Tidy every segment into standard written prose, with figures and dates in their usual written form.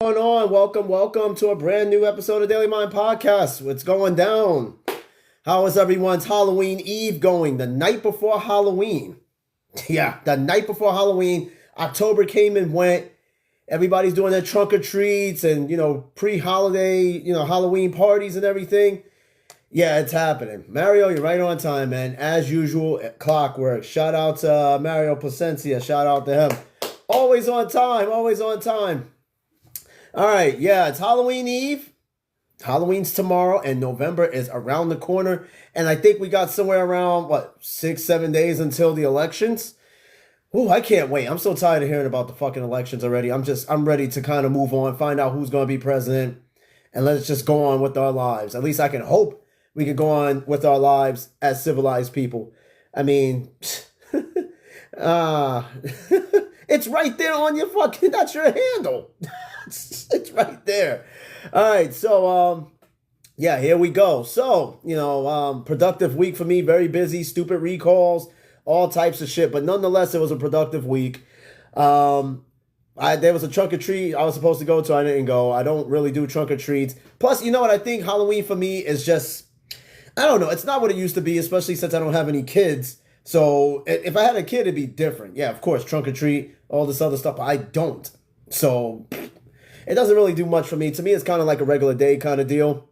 Going on? Welcome to a brand new episode of Daily Mind Podcast. What's going down? How is everyone's Halloween Eve going? The night before Halloween. Yeah, the night before Halloween. October came and went. Everybody's doing their trunk or treats and, pre-holiday, Halloween parties and everything. Yeah, it's happening. Mario, you're right on time, man. As usual, clockwork. Shout out to Mario Placencia. Shout out to him. Always on time, always on time. All right, yeah, it's Halloween Eve. Halloween's tomorrow, and November is around the corner. And I think we got somewhere around, 6-7 days until the elections. Ooh, I can't wait. I'm so tired of hearing about the fucking elections already. I'm ready to kind of move on, find out who's going to be president, and let's just go on with our lives. At least I can hope we can go on with our lives as civilized people. I mean, it's right there on your fucking, that's your handle. It's right there. All right, so yeah, here we go. So, productive week for me, very busy, stupid recalls, all types of shit, but nonetheless, it was a productive week. There was a trunk or treat I was supposed to go to, I didn't go. I don't really do trunk or treats. Plus, you know what, I think Halloween for me is just, I don't know, it's not what it used to be, especially since I don't have any kids. So if I had a kid, it'd be different. Yeah, of course, trunk or treat, all this other stuff, but I don't. So it doesn't really do much for me. To me, it's kind of like a regular day kind of deal,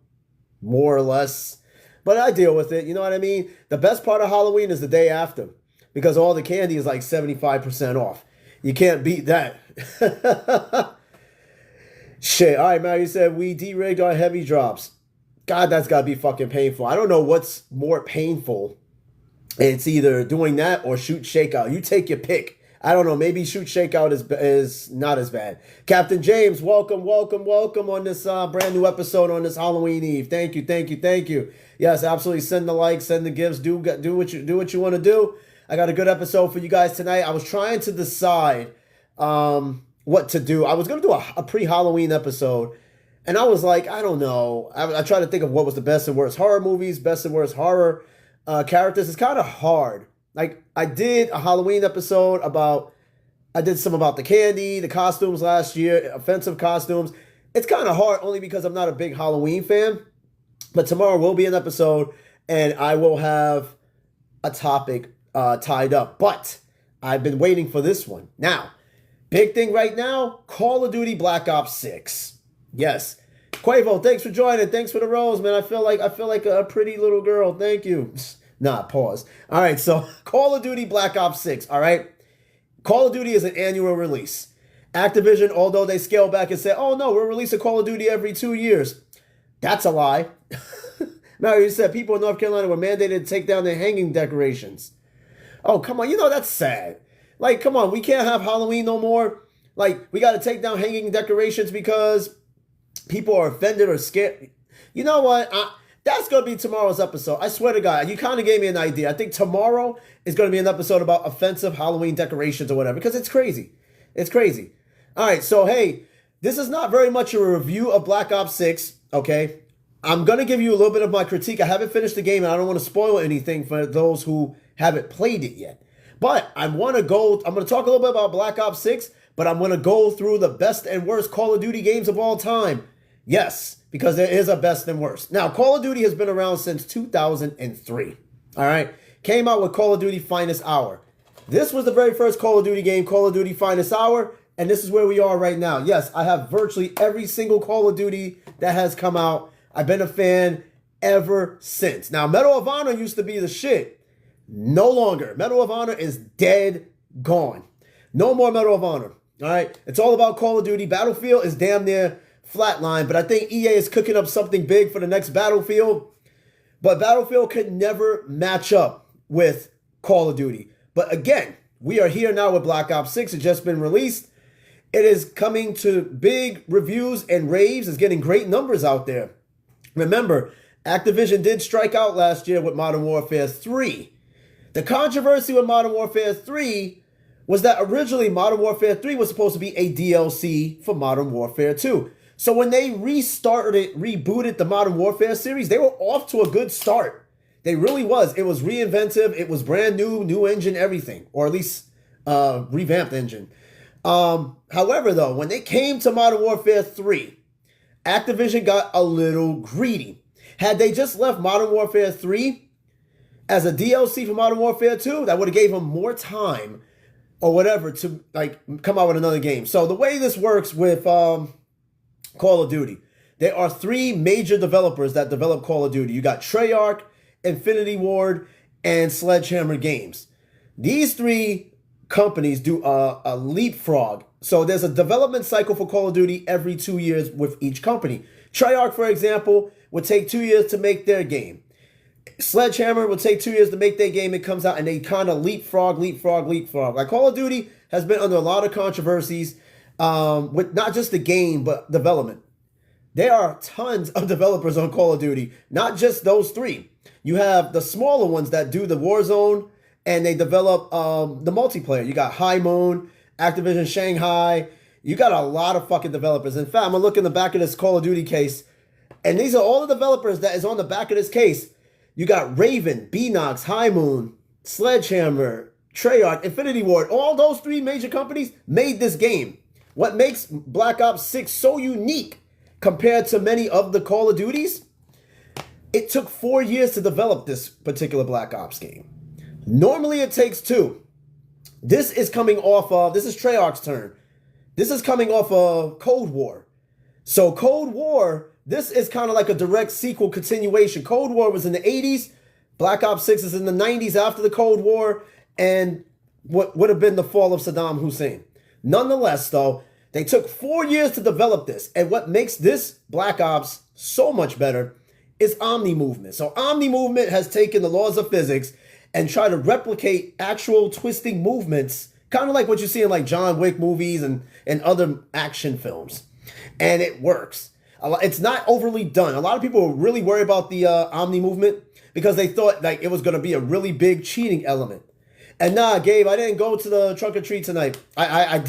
more or less. But I deal with it, you know what I mean? The best part of Halloween is the day after, because all the candy is like 75% off. You can't beat that. Shit. All right, Mario said we de-rigged our heavy drops. God, that's got to be fucking painful. I don't know what's more painful. It's either doing that or shoot shakeout. You take your pick. I don't know. Maybe shoot shakeout is not as bad. Captain James, welcome on this brand new episode on this Halloween Eve. Thank you. Yes, absolutely. Send the likes, send the gifts. Do what you want to do. I got a good episode for you guys tonight. I was trying to decide what to do. I was going to do a pre-Halloween episode, and I was like, I don't know. I tried to think of what was the best and worst horror movies, best and worst horror characters. It's kind of hard. Like, I did a Halloween episode I did some about the candy, the costumes last year, offensive costumes. It's kind of hard only because I'm not a big Halloween fan. But tomorrow will be an episode, and I will have a topic tied up. But I've been waiting for this one. Now, big thing right now, Call of Duty Black Ops 6. Yes. Quavo, thanks for joining. Thanks for the rose, man. I feel like a pretty little girl. Thank you. Nah, pause. All right, so Call of Duty Black Ops 6, all right? Call of Duty is an annual release. Activision, although they scale back and say, oh no, we'll release a Call of Duty every 2 years. That's a lie. Mario said people in North Carolina were mandated to take down their hanging decorations. Oh, come on, that's sad. Like, come on, we can't have Halloween no more. Like, we got to take down hanging decorations because people are offended or scared. You know what? That's going to be tomorrow's episode. I swear to God, you kind of gave me an idea. I think tomorrow is going to be an episode about offensive Halloween decorations or whatever, because it's crazy. It's crazy. All right, so hey, this is not very much a review of Black Ops 6, okay? I'm going to give you a little bit of my critique. I haven't finished the game, and I don't want to spoil anything for those who haven't played it yet. But I'm going to talk a little bit about Black Ops 6, but I'm going to go through the best and worst Call of Duty games of all time. Yes, because there is a best and worst. Now, Call of Duty has been around since 2003. All right? Came out with Call of Duty Finest Hour. This was the very first Call of Duty game, Call of Duty Finest Hour, and this is where we are right now. Yes, I have virtually every single Call of Duty that has come out. I've been a fan ever since. Now, Medal of Honor used to be the shit. No longer. Medal of Honor is dead, gone. No more Medal of Honor. All right? It's all about Call of Duty. Battlefield is damn near flatline, but I think EA is cooking up something big for the next Battlefield. But Battlefield could never match up with Call of Duty. But again, we are here now with Black Ops 6. It's just been released. It is coming to big reviews and raves. It's getting great numbers out there. Remember, Activision did strike out last year with Modern Warfare 3. The controversy with Modern Warfare 3 was that originally Modern Warfare 3 was supposed to be a DLC for Modern Warfare 2. So when they rebooted the Modern Warfare series, they were off to a good start. They really was. It was reinventive. It was brand new engine, everything. Or at least revamped engine. However, though, when they came to Modern Warfare 3, Activision got a little greedy. Had they just left Modern Warfare 3 as a DLC for Modern Warfare 2, that would have gave them more time or whatever to like come out with another game. So the way this works with Call of Duty, there are three major developers that develop Call of Duty. You got Treyarch, Infinity Ward, and Sledgehammer Games. These three companies do a leapfrog. So there's a development cycle for Call of Duty every 2 years with each company. Treyarch, for example, would take 2 years to make their game. Sledgehammer would take 2 years to make their game. It comes out and they kind of leapfrog. Like Call of Duty has been under a lot of controversies with not just the game, but development. There are tons of developers on Call of Duty, not just those three. You have the smaller ones that do the Warzone and they develop the multiplayer. You got High Moon, Activision Shanghai. You got a lot of fucking developers. In fact, I'm gonna look in the back of this Call of Duty case, and these are all the developers that is on the back of this case. You got Raven, Beanox, High Moon, Sledgehammer, Treyarch, Infinity Ward. All those three major companies made this game. What makes Black Ops 6 so unique compared to many of the Call of Duties, it took 4 years to develop this particular Black Ops game. Normally it takes 2. This is coming off of, this is Treyarch's turn. This is coming off of Cold War. So Cold War, this is kind of like a direct sequel continuation. Cold War was in the 80s. Black Ops 6 is in the 90s after the Cold War and what would have been the fall of Saddam Hussein. Nonetheless, though, they took 4 years to develop this. And what makes this Black Ops so much better is Omni Movement. So Omni Movement has taken the laws of physics and tried to replicate actual twisting movements, kind of like what you see in like John Wick movies and other action films. And it works. It's not overly done. A lot of people were really worried about the Omni Movement because they thought like it was going to be a really big cheating element. And nah, Gabe, I didn't go to the trunk or treat tonight. I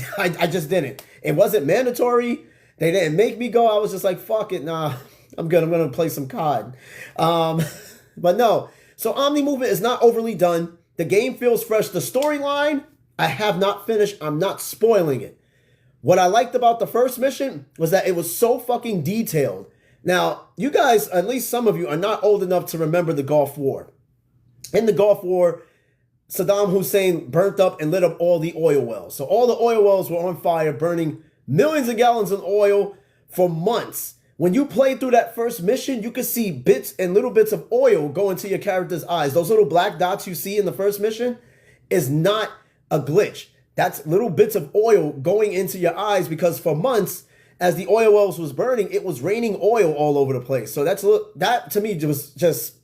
just didn't. It wasn't mandatory. They didn't make me go. I was just like, fuck it, nah, I'm good. I'm going to play some COD. But no. So Omni Movement is not overly done. The game feels fresh. The storyline, I have not finished. I'm not spoiling it. What I liked about the first mission was that it was so fucking detailed. Now, you guys, at least some of you, are not old enough to remember the Gulf War. In the Gulf War, Saddam Hussein burnt up and lit up all the oil wells. So all the oil wells were on fire, burning millions of gallons of oil for months. When you play through that first mission, you could see bits and little bits of oil go into your character's eyes. Those little black dots you see in the first mission is not a glitch. That's little bits of oil going into your eyes because for months, as the oil wells was burning, it was raining oil all over the place. So that to me just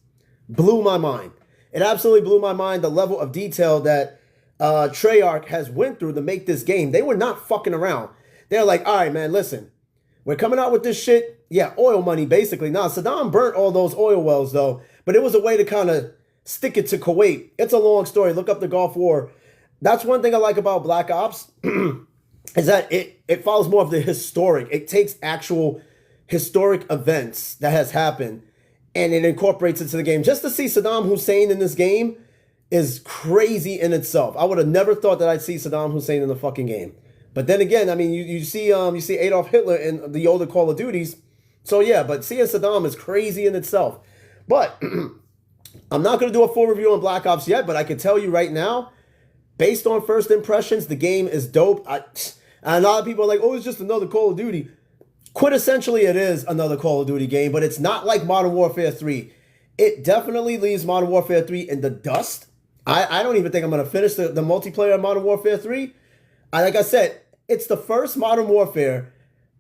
blew my mind. It absolutely blew my mind, the level of detail that Treyarch has went through to make this game. They were not fucking around. They're like, all right, man, listen. We're coming out with this shit. Yeah, oil money, basically. Now, Saddam burnt all those oil wells, though. But it was a way to kind of stick it to Kuwait. It's a long story. Look up the Gulf War. That's one thing I like about Black Ops is that it follows more of the historic. It takes actual historic events that has happened and it incorporates it to the game. Just to see Saddam Hussein in this game is crazy in itself. I would have never thought that I'd see Saddam Hussein in the fucking game. But then again, I mean, you see Adolf Hitler in the older Call of Duties. So yeah, but seeing Saddam is crazy in itself. But I'm not going to do a full review on Black Ops yet, but I can tell you right now, based on first impressions, the game is dope. And a lot of people are like, oh, it's just another Call of Duty. Quintessentially, it is another Call of Duty game, but it's not like Modern Warfare 3. It definitely leaves Modern Warfare 3 in the dust. I don't even think I'm going to finish the multiplayer of Modern Warfare 3. Like I said, it's the first Modern Warfare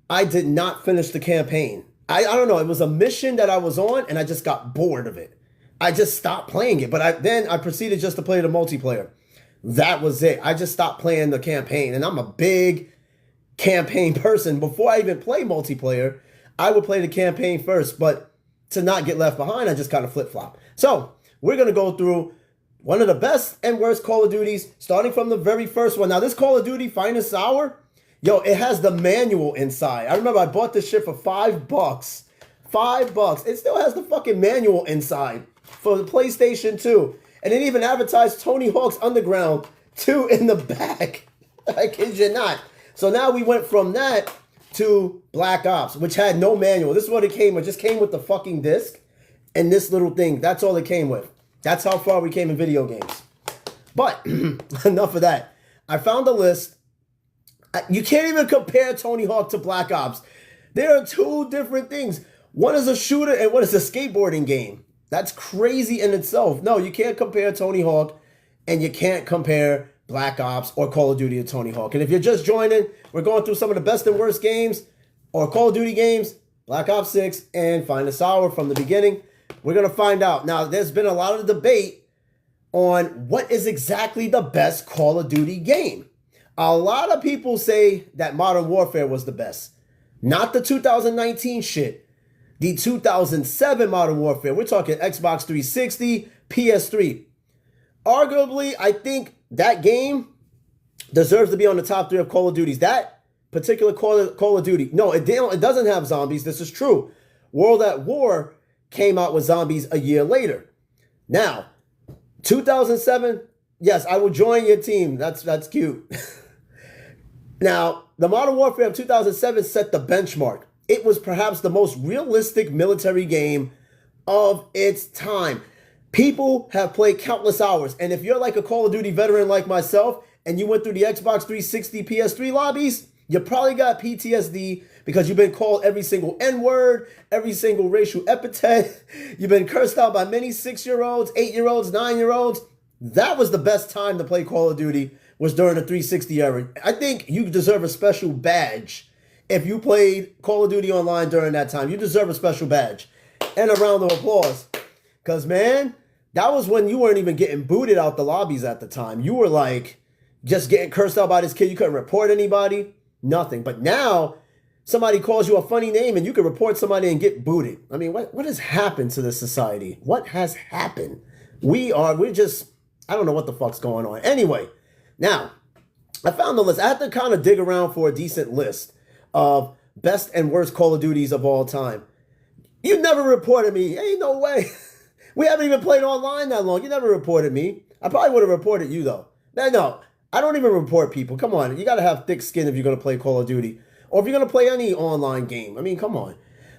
I did not finish the campaign. I don't know. It was a mission that I was on, and I just got bored of it. I just stopped playing it. But then I proceeded just to play the multiplayer. That was it. I just stopped playing the campaign. And I'm a big campaign person. Before I even play multiplayer, I would play the campaign first. But to not get left behind, I just kind of flip-flop. So we're going to go through one of the best and worst Call of Duties, starting from the very first one. Now, this Call of Duty Finest Hour, yo, it has the manual inside. I remember I bought this shit for $5. $5. It still has the fucking manual inside for the PlayStation 2. And it even advertised Tony Hawk's Underground 2 in the back. I kid you not. So now we went from that to Black Ops, which had no manual. This is what it came with. It just came with the fucking disc and this little thing. That's all it came with. That's how far we came in video games. But enough of that. I found a list. You can't even compare Tony Hawk to Black Ops. There are two different things. One is a shooter and one is a skateboarding game. That's crazy in itself. No, you can't compare Tony Hawk and you can't compare Black Ops or Call of Duty to Tony Hawk. And if you're just joining, we're going through some of the best and worst games or Call of Duty games, Black Ops 6 and Finest Hour from the beginning. We're going to find out. Now, there's been a lot of debate on what is exactly the best Call of Duty game. A lot of people say that Modern Warfare was the best. Not the 2019 shit. The 2007 Modern Warfare. We're talking Xbox 360, PS3. Arguably, I think that game deserves to be on the top 3 of Call of Duties. That particular Call of Duty. No, it doesn't have zombies. This is true. World at War came out with zombies a year later. Now, 2007, yes, I will join your team. That's cute. Now, the Modern Warfare of 2007 set the benchmark. It was perhaps the most realistic military game of its time. People have played countless hours. And if you're like a Call of Duty veteran like myself, and you went through the Xbox 360, PS3 lobbies, you probably got PTSD because you've been called every single N-word, every single racial epithet. You've been cursed out by many 6-year-olds, 8-year-olds, 9-year-olds. That was the best time to play Call of Duty, was during the 360 era. I think you deserve a special badge if you played Call of Duty online during that time. You deserve a special badge and a round of applause. Because, man, that was when you weren't even getting booted out the lobbies at the time. You were like just getting cursed out by this kid. You couldn't report anybody, nothing. But now somebody calls you a funny name and you can report somebody and get booted. I mean, what has happened to this society? What has happened? We're just, I don't know what the fuck's going on. Anyway, now, I found the list. I had to kind of dig around for a decent list of best and worst Call of Duties of all time. You never reported me. Ain't no way. We haven't even played online that long. You never reported me. I probably would have reported you, though. No, I don't even report people. Come on. You got to have thick skin if you're going to play Call of Duty. Or if you're going to play any online game. I mean, come on.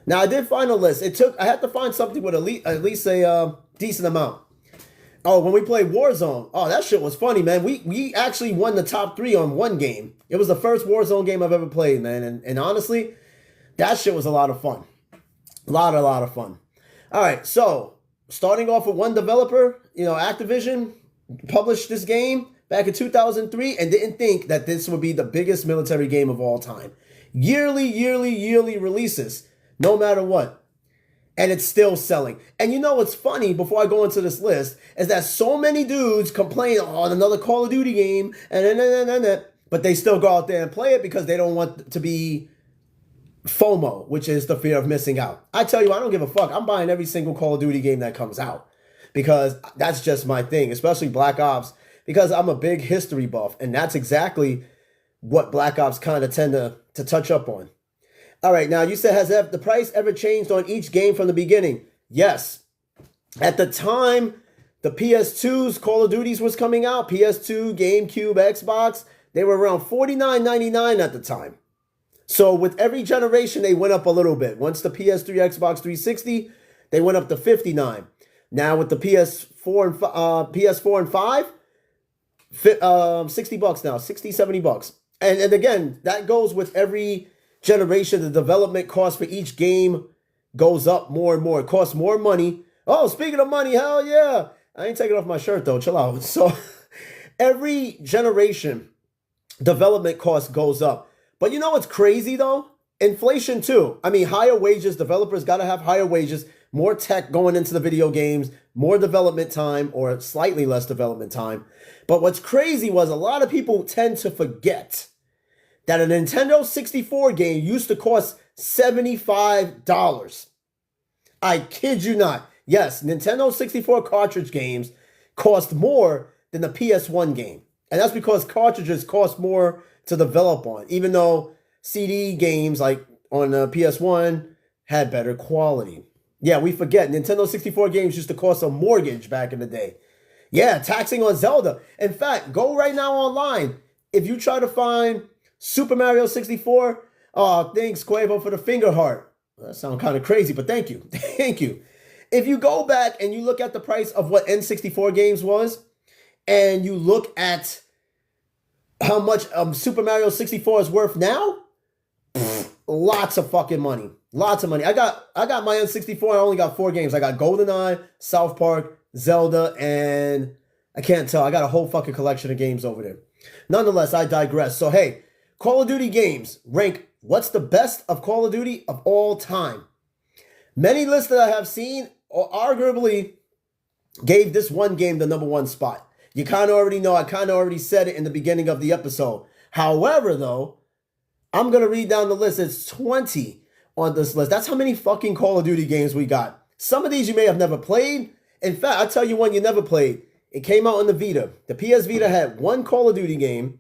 Now, I did find a list. I had to find something with at least a decent amount. Oh, when we played Warzone. Oh, that shit was funny, man. We actually won the top 3 on one game. It was the first Warzone game I've ever played, man. And honestly, that shit was a lot of fun. A lot of fun. All right, so starting off with one developer, Activision published this game back in 2003 and didn't think that this would be the biggest military game of all time. Yearly releases, no matter what. And it's still selling. And you know what's funny, before I go into this list, is that so many dudes complain, another Call of Duty game, but they still go out there and play it because they don't want to be FOMO, which is the fear of missing out. I tell you, I don't give a fuck. I'm buying every single Call of Duty game that comes out because that's just my thing, especially Black Ops, because I'm a big history buff, and that's exactly what Black Ops kind of tend to touch up on. All right, now you said, has the price ever changed on each game from the beginning? Yes. At the time, the PS2's Call of Duties was coming out, PS2, GameCube, Xbox, they were around $49.99 at the time. So with every generation, they went up a little bit. Once the PS3, Xbox 360, they went up to $59. Now with the PS4 and 5, $60 now, $60, $70. And again, that goes with every generation. The development cost for each game goes up more and more. It costs more money. Oh, speaking of money, hell yeah. I ain't taking off my shirt though, chill out. So every generation, development cost goes up. But you know what's crazy though? Inflation too. I mean, higher wages, developers got to have higher wages, more tech going into the video games, more development time or slightly less development time. But what's crazy was a lot of people tend to forget that a Nintendo 64 game used to cost $75. I kid you not. Yes, Nintendo 64 cartridge games cost more than the PS1 game. And that's because cartridges cost more to develop on, even though CD games like on the PS1 had better quality. Yeah, we forget. Nintendo 64 games used to cost a mortgage back in the day. Yeah, taxing on Zelda. In fact, go right now online. If you try to find Super Mario 64. Oh, thanks, Quavo, for the finger heart. That sounds kind of crazy, but thank you. Thank you. If you go back and you look at the price of what N64 games was, and you look at how much Super Mario 64 is worth now, lots of fucking money. Lots of money. I got my N64. I only got 4 games. I got GoldenEye, South Park, Zelda, and I can't tell. I got a whole fucking collection of games over there. Nonetheless, I digress. So, hey, Call of Duty games rank what's the best of Call of Duty of all time. Many lists that I have seen arguably gave this one game the number 1 spot. You kind of already know. I kind of already said it in the beginning of the episode. However, though, I'm going to read down the list. It's 20 on this list. That's how many fucking Call of Duty games we got. Some of these you may have never played. In fact, I'll tell you one you never played. It came out on the Vita. The PS Vita had one Call of Duty game,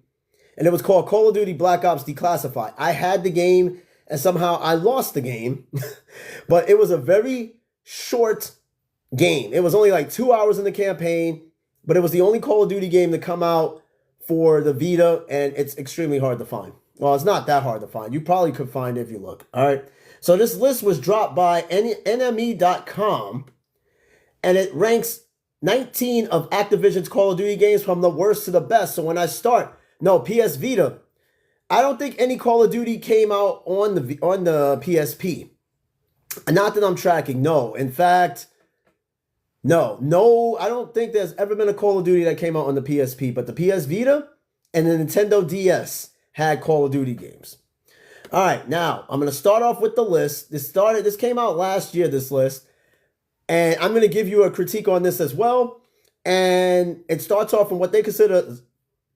and it was called Call of Duty Black Ops Declassified. I had the game, and somehow I lost the game. But it was a very short game. It was only like 2 hours in the campaign, but it was the only Call of Duty game to come out for the Vita, and it's extremely hard to find. Well, it's not that hard to find. You probably could find it if you look. All right. So this list was dropped by NME.com, and it ranks 19 of Activision's Call of Duty games from the worst to the best. So when I start, no, PS Vita, I don't think any Call of Duty came out on the PSP. Not that I'm tracking. No. In fact, no, I don't think there's ever been a Call of Duty that came out on the PSP, but the PS Vita and the Nintendo DS had Call of Duty games. All right, now I'm going to start off with the list. This came out last year, this list, and I'm going to give you a critique on this as well. And it starts off from what they consider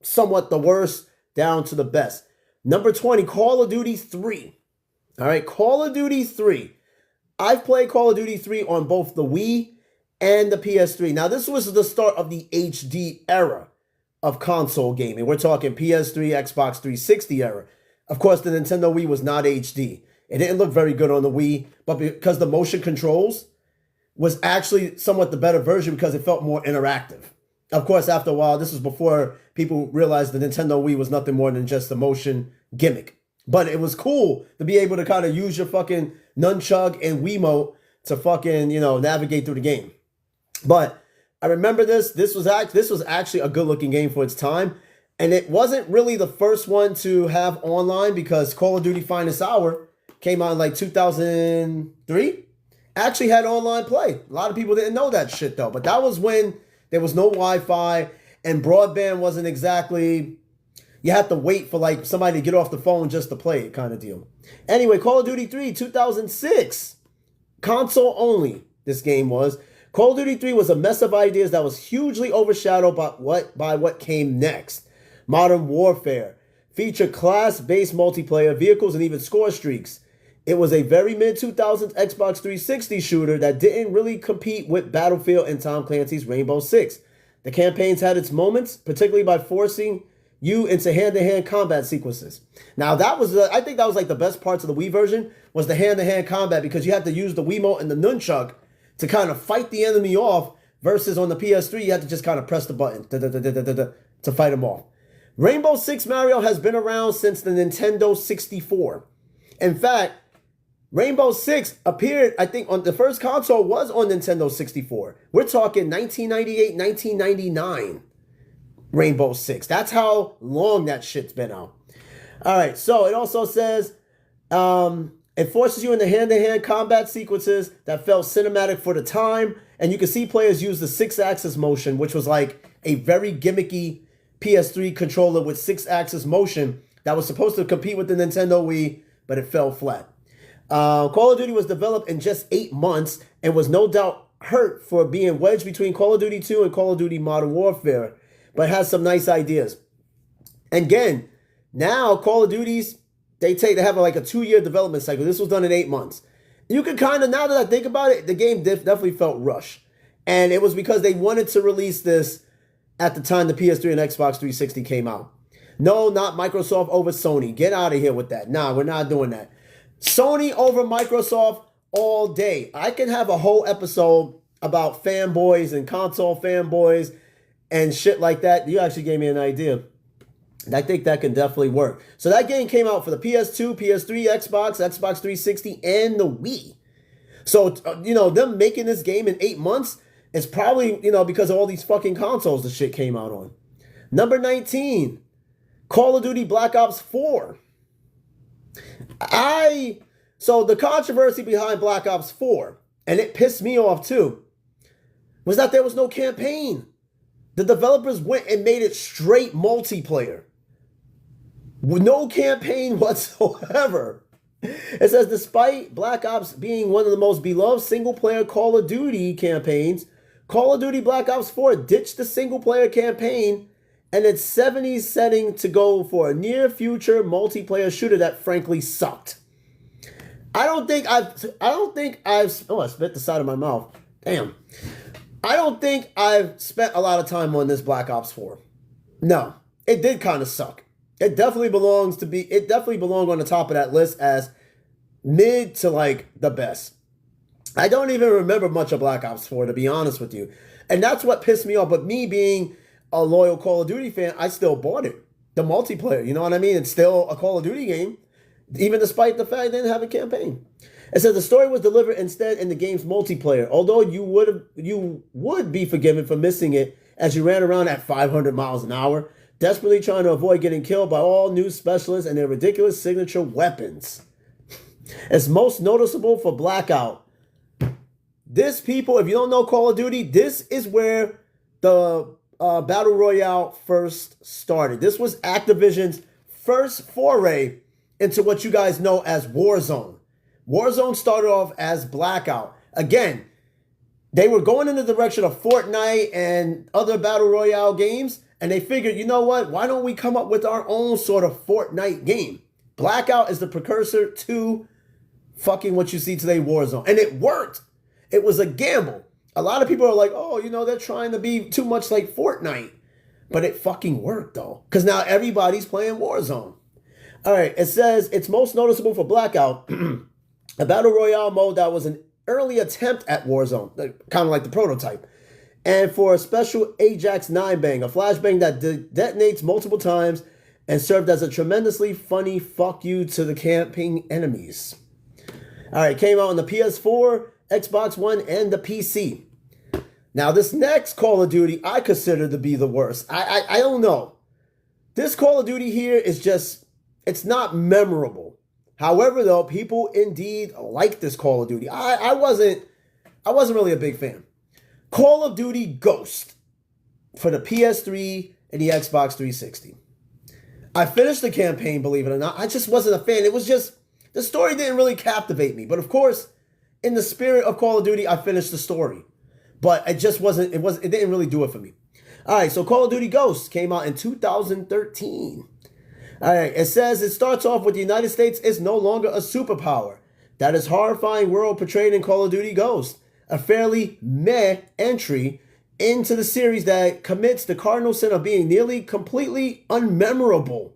somewhat the worst down to the best. Number 20, Call of Duty 3. All right, Call of Duty 3. I've played Call of Duty 3 on both the Wii and the PS3. Now, this was the start of the HD era of console gaming. We're talking PS3, Xbox 360 era. Of course, the Nintendo Wii was not HD. It didn't look very good on the Wii, but because the motion controls was actually somewhat the better version because it felt more interactive. Of course, after a while, this was before people realized the Nintendo Wii was nothing more than just a motion gimmick. But it was cool to be able to kind of use your fucking nunchug and Wiimote to fucking, navigate through the game. But I remember this. This was actually a good-looking game for its time. And it wasn't really the first one to have online because Call of Duty Finest Hour came out in like 2003. Actually had online play. A lot of people didn't know that shit though. But that was when there was no Wi-Fi and broadband wasn't exactly... You had to wait for like somebody to get off the phone just to play it kind of deal. Anyway, Call of Duty 3, 2006. Console only, this game was. Call of Duty 3 was a mess of ideas that was hugely overshadowed by what came next. Modern Warfare featured class-based multiplayer, vehicles, and even score streaks. It was a very mid-2000s Xbox 360 shooter that didn't really compete with Battlefield and Tom Clancy's Rainbow Six. The campaigns had its moments, particularly by forcing you into hand-to-hand combat sequences. Now, I think that was like the best parts of the Wii version, was the hand-to-hand combat, because you had to use the Wiimote and the nunchuck to kind of fight the enemy off, versus on the PS3, you had to just kind of press the button to fight them off. Rainbow Six Mario has been around since the Nintendo 64. In fact, Rainbow Six appeared, I think, on the first console was on Nintendo 64. We're talking 1998, 1999. Rainbow Six. That's how long that shit's been out. All right, so it also says it forces you into hand-to-hand combat sequences that felt cinematic for the time, and you can see players use the 6-axis motion, which was like a very gimmicky PS3 controller with 6-axis motion that was supposed to compete with the Nintendo Wii, but it fell flat. Call of Duty was developed in just 8 months and was no doubt hurt for being wedged between Call of Duty 2 and Call of Duty Modern Warfare, but has some nice ideas. And again, now Call of Duties, they have like a 2-year development cycle. This was done in 8 months. You can kind of, now that I think about it, the game definitely felt rushed. And it was because they wanted to release this at the time the PS3 and Xbox 360 came out. No, not Microsoft over Sony. Get out of here with that. Nah, we're not doing that. Sony over Microsoft all day. I can have a whole episode about fanboys and console fanboys and shit like that. You actually gave me an idea. And I think that can definitely work. So that game came out for the PS2, PS3, Xbox 360, and the Wii. So, them making this game in 8 months is probably, because of all these fucking consoles the shit came out on. Number 19, Call of Duty Black Ops 4. So the controversy behind Black Ops 4, and it pissed me off too, was that there was no campaign. The developers went and made it straight multiplayer. With no campaign whatsoever. It says, despite Black Ops being one of the most beloved single-player Call of Duty campaigns, Call of Duty Black Ops 4 ditched the single-player campaign and its 70s setting to go for a near-future multiplayer shooter that frankly sucked. I spit the side of my mouth. Damn. I don't think I've spent a lot of time on this Black Ops 4. No, it did kind of suck. It definitely belonged on the top of that list as mid to like the best. I don't even remember much of Black Ops 4, to be honest with you. And that's what pissed me off. But me being a loyal Call of Duty fan, I still bought it. The multiplayer, you know what I mean? It's still a Call of Duty game, even despite the fact it didn't have a campaign. It says the story was delivered instead in the game's multiplayer, although you would be forgiven for missing it as you ran around at 500 miles an hour, desperately trying to avoid getting killed by all new specialists and their ridiculous signature weapons. It's most noticeable for Blackout. This, people, if you don't know Call of Duty, this is where the Battle Royale first started. This was Activision's first foray into what you guys know as Warzone. Warzone started off as Blackout. Again, they were going in the direction of Fortnite and other Battle Royale games, and they figured, you know what? Why don't we come up with our own sort of Fortnite game? Blackout is the precursor to fucking what you see today, Warzone. And it worked. It was a gamble. A lot of people are like, oh, they're trying to be too much like Fortnite. But it fucking worked, though. Because now everybody's playing Warzone. All right, it says it's most noticeable for Blackout, a Battle Royale mode that was an early attempt at Warzone, kind of like the prototype. And for a special Ajax 9 bang, a flashbang that detonates multiple times and served as a tremendously funny fuck you to the camping enemies. All right, came out on the PS4, Xbox One, and the PC. Now, this next Call of Duty I consider to be the worst. I don't know. This Call of Duty here is just, it's not memorable. However, though, people indeed like this Call of Duty. I wasn't really a big fan. Call of Duty Ghost for the PS3 and the Xbox 360. I finished the campaign, believe it or not. I just wasn't a fan. It was just, the story didn't really captivate me. But of course, in the spirit of Call of Duty, I finished the story. But it just wasn't, it didn't really do it for me. All right, so Call of Duty Ghosts came out in 2013. All right, it says it starts off with the United States is no longer a superpower. That is horrifying world portrayed in Call of Duty Ghosts. A fairly meh entry into the series that commits the cardinal sin of being nearly completely unmemorable,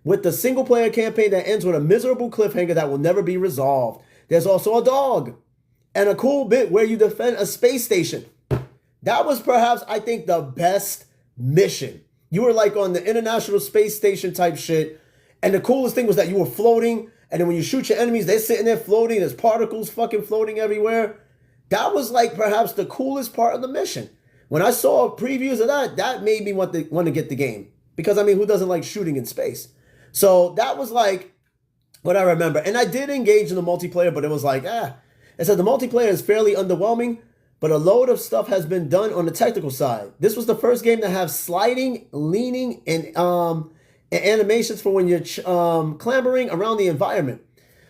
with the single-player campaign that ends with a miserable cliffhanger that will never be resolved. There's also a dog and a cool bit where you defend a space station. That was perhaps, I think, the best mission. You were like on the International Space Station type shit, and the coolest thing was that you were floating, and then when you shoot your enemies, they're sitting there floating. There's particles fucking floating everywhere. That was like perhaps the coolest part of the mission. When I saw previews of that, that made me want to get the game. Because, I mean, who doesn't like shooting in space? So that was like what I remember. And I did engage in the multiplayer, but it was like, It said the multiplayer is fairly underwhelming, but a load of stuff has been done on the technical side. This was the first game to have sliding, leaning, and animations for when you're clambering around the environment.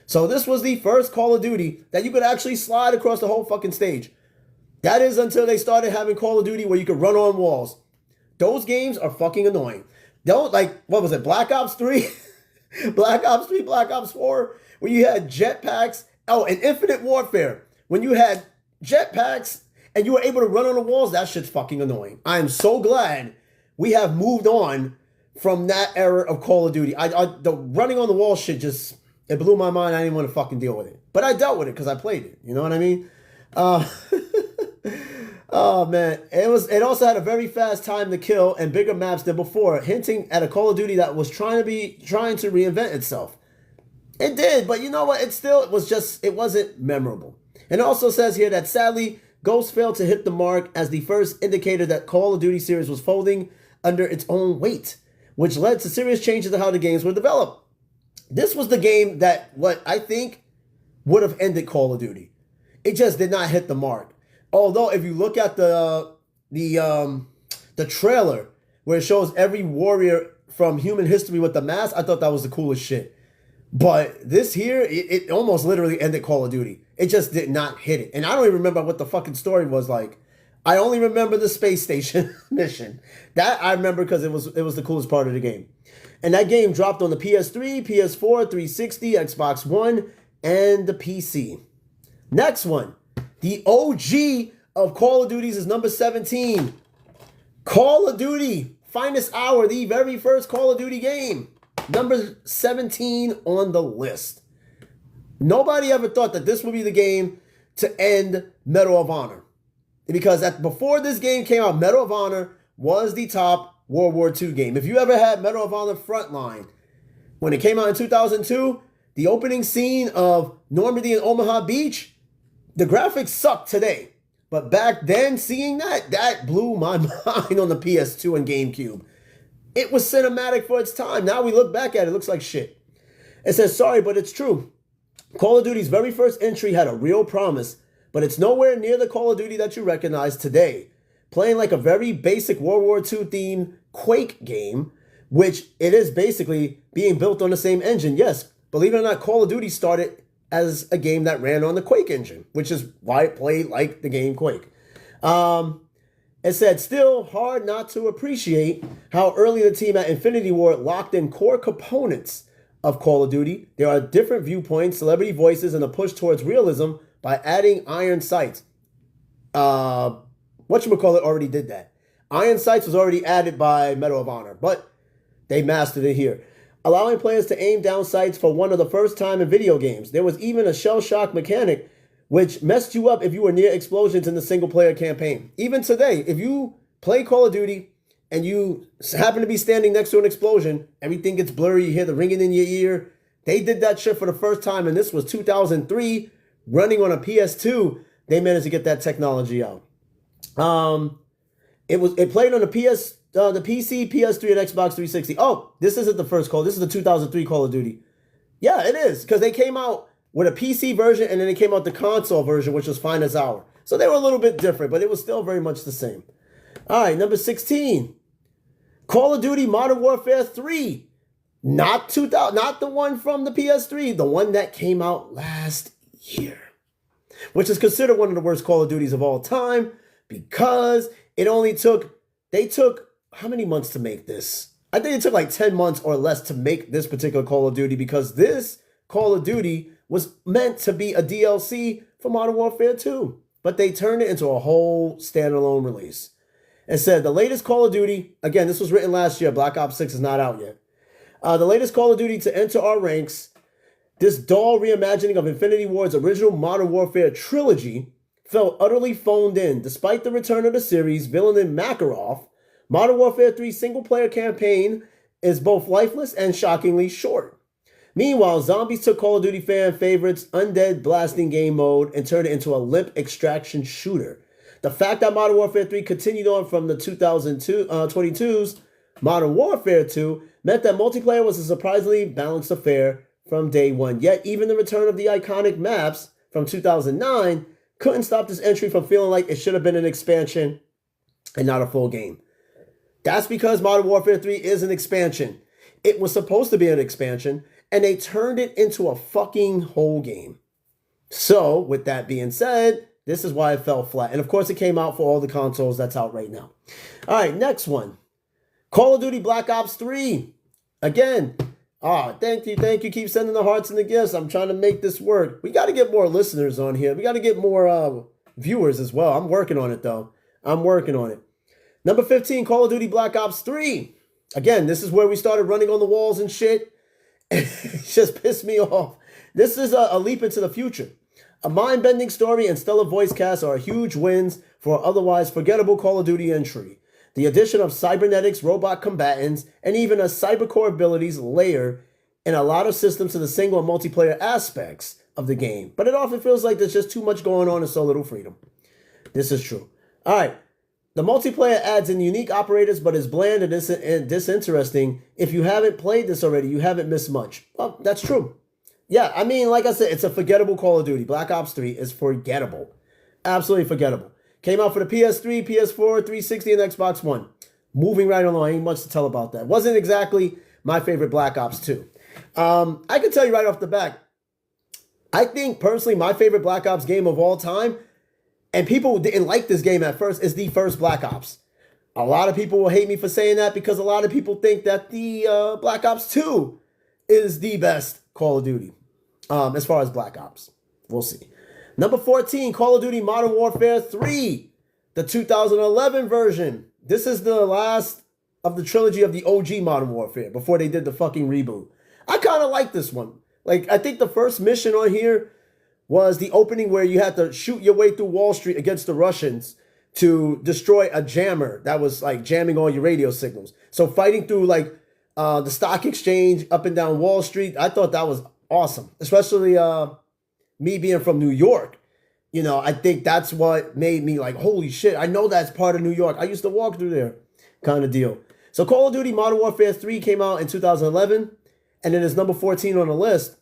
So this was the first Call of Duty that you could actually slide across the whole fucking stage. That is until they started having Call of Duty where you could run on walls. Those games are fucking annoying. Don't, like, what was it, Black Ops 3? Black Ops 3, Black Ops 4, where you had jetpacks. Oh, and Infinite Warfare, when you had jetpacks and you were able to run on the walls, that shit's fucking annoying. I am so glad we have moved on from that era of Call of Duty. The running on the wall shit just, it blew my mind. I didn't want to fucking deal with it. But I dealt with it because I played it. You know what I mean? Oh man, it also had a very fast time to kill and bigger maps than before, hinting at a Call of Duty that was trying to reinvent itself. It did, but you know what? It wasn't memorable. And it also says here that sadly, Ghost failed to hit the mark as the first indicator that Call of Duty series was folding under its own weight, which led to serious changes to how the games were developed. This was the game that what I think would have ended Call of Duty. It just did not hit the mark. Although if you look at the trailer where it shows every warrior from human history with the mask, I thought that was the coolest shit. But this here, it almost literally ended Call of Duty. It just did not hit it. And I don't even remember what the fucking story was like. I only remember the space station mission. That I remember because it was the coolest part of the game. And that game dropped on the PS3, PS4, 360, Xbox One, and the PC. Next one. The OG of Call of Duties is number 17. Call of Duty, Finest Hour, the very first Call of Duty game. Number 17 on the list. Nobody ever thought that this would be the game to end Medal of Honor. Because before this game came out, Medal of Honor was the top World War II game. If you ever had Medal of Honor Frontline, when it came out in 2002, the opening scene of Normandy and Omaha Beach, the graphics sucked today. But back then, seeing that blew my mind on the PS2 and GameCube. It was cinematic for its time. Now we look back at it, it looks like shit. It says, sorry, but it's true. Call of Duty's very first entry had a real promise, but it's nowhere near the Call of Duty that you recognize today. Playing like a very basic World War II themed Quake game, which it is basically being built on the same engine. Yes, believe it or not, Call of Duty started as a game that ran on the Quake engine, which is why it played like the game Quake. It said, still hard not to appreciate how early the team at Infinity Ward locked in core components of Call of Duty. There are different viewpoints, celebrity voices, and a push towards realism by adding iron sights. Whatchamacallit already did that. Iron sights was already added by Medal of Honor, but they mastered it here. Allowing players to aim down sights for one of the first time in video games. There was even a shell shock mechanic which messed you up if you were near explosions in the single-player campaign. Even today, if you play Call of Duty and you happen to be standing next to an explosion, everything gets blurry, you hear the ringing in your ear. They did that shit for the first time, and this was 2003, running on a PS2. They managed to get that technology out. It played on the PC, PS3, and Xbox 360. Oh, this isn't the first Call. This is the 2003 Call of Duty. Yeah, it is, because they came out with a PC version, and then it came out the console version, which was Finest Hour. So they were a little bit different, but it was still very much the same. All right, number 16. Call of Duty Modern Warfare 3. Not the one from the PS3, the one that came out last year, which is considered one of the worst Call of Duties of all time because they took how many months to make this? I think it took like 10 months or less to make this particular Call of Duty because this Call of Duty was meant to be a DLC for Modern Warfare 2, but they turned it into a whole standalone release. It said the latest Call of Duty, again, this was written last year, Black Ops 6 is not out yet. The latest Call of Duty to enter our ranks, this dull reimagining of Infinity Ward's original Modern Warfare trilogy felt utterly phoned in. Despite the return of the series, villain Makarov, Modern Warfare 3's single-player campaign is both lifeless and shockingly short. Meanwhile, zombies took Call of Duty fan favorites Undead Blasting game mode and turned it into a limp extraction shooter. The fact that Modern Warfare 3 continued on from the 2022's Modern Warfare 2 meant that multiplayer was a surprisingly balanced affair from day one. Yet, even the return of the iconic maps from 2009 couldn't stop this entry from feeling like it should have been an expansion and not a full game. That's because Modern Warfare 3 is an expansion. It was supposed to be an expansion, and they turned it into a fucking whole game. So, with that being said, this is why it fell flat. And of course, it came out for all the consoles that's out right now. All right, next one. Call of Duty Black Ops 3. Again, thank you. Keep sending the hearts and the gifts. I'm trying to make this work. We got to get more listeners on here. We got to get more viewers as well. I'm working on it, though. I'm working on it. Number 15, Call of Duty Black Ops 3. Again, this is where we started running on the walls and shit. It just pissed me off. This is a leap into the future. A mind-bending story and stellar voice cast are huge wins for an otherwise forgettable Call of Duty entry. The addition of cybernetics, robot combatants, and even a cybercore abilities layer in a lot of systems to the single and multiplayer aspects of the game. But it often feels like there's just too much going on and so little freedom. This is true. All right. The multiplayer adds in unique operators, but is bland and disinteresting. If you haven't played this already, you haven't missed much. Well, that's true. Yeah, I mean, like I said, it's a forgettable Call of Duty. Black Ops 3 is forgettable. Absolutely forgettable. Came out for the PS3, PS4, 360, and Xbox One. Moving right along, ain't much to tell about that. Wasn't exactly my favorite Black Ops 2. I can tell you right off the bat, I think personally my favorite Black Ops game of all time, and people didn't like this game at first, is the first Black Ops. A lot of people will hate me for saying that because a lot of people think that the Black Ops 2 is the best Call of Duty. As far as Black Ops. We'll see. Number 14, Call of Duty Modern Warfare 3. The 2011 version. This is the last of the trilogy of the OG Modern Warfare before they did the fucking reboot. I kind of like this one. Like, I think the first mission on here was the opening where you had to shoot your way through Wall Street against the Russians to destroy a jammer that was like jamming all your radio signals. So fighting through like the stock exchange up and down Wall Street, I thought that was awesome, especially me being from New York. You know, I think that's what made me like, holy shit, I know that's part of New York. I used to walk through there kind of deal. So Call of Duty Modern Warfare 3 came out in 2011, and it is number 14 on the list.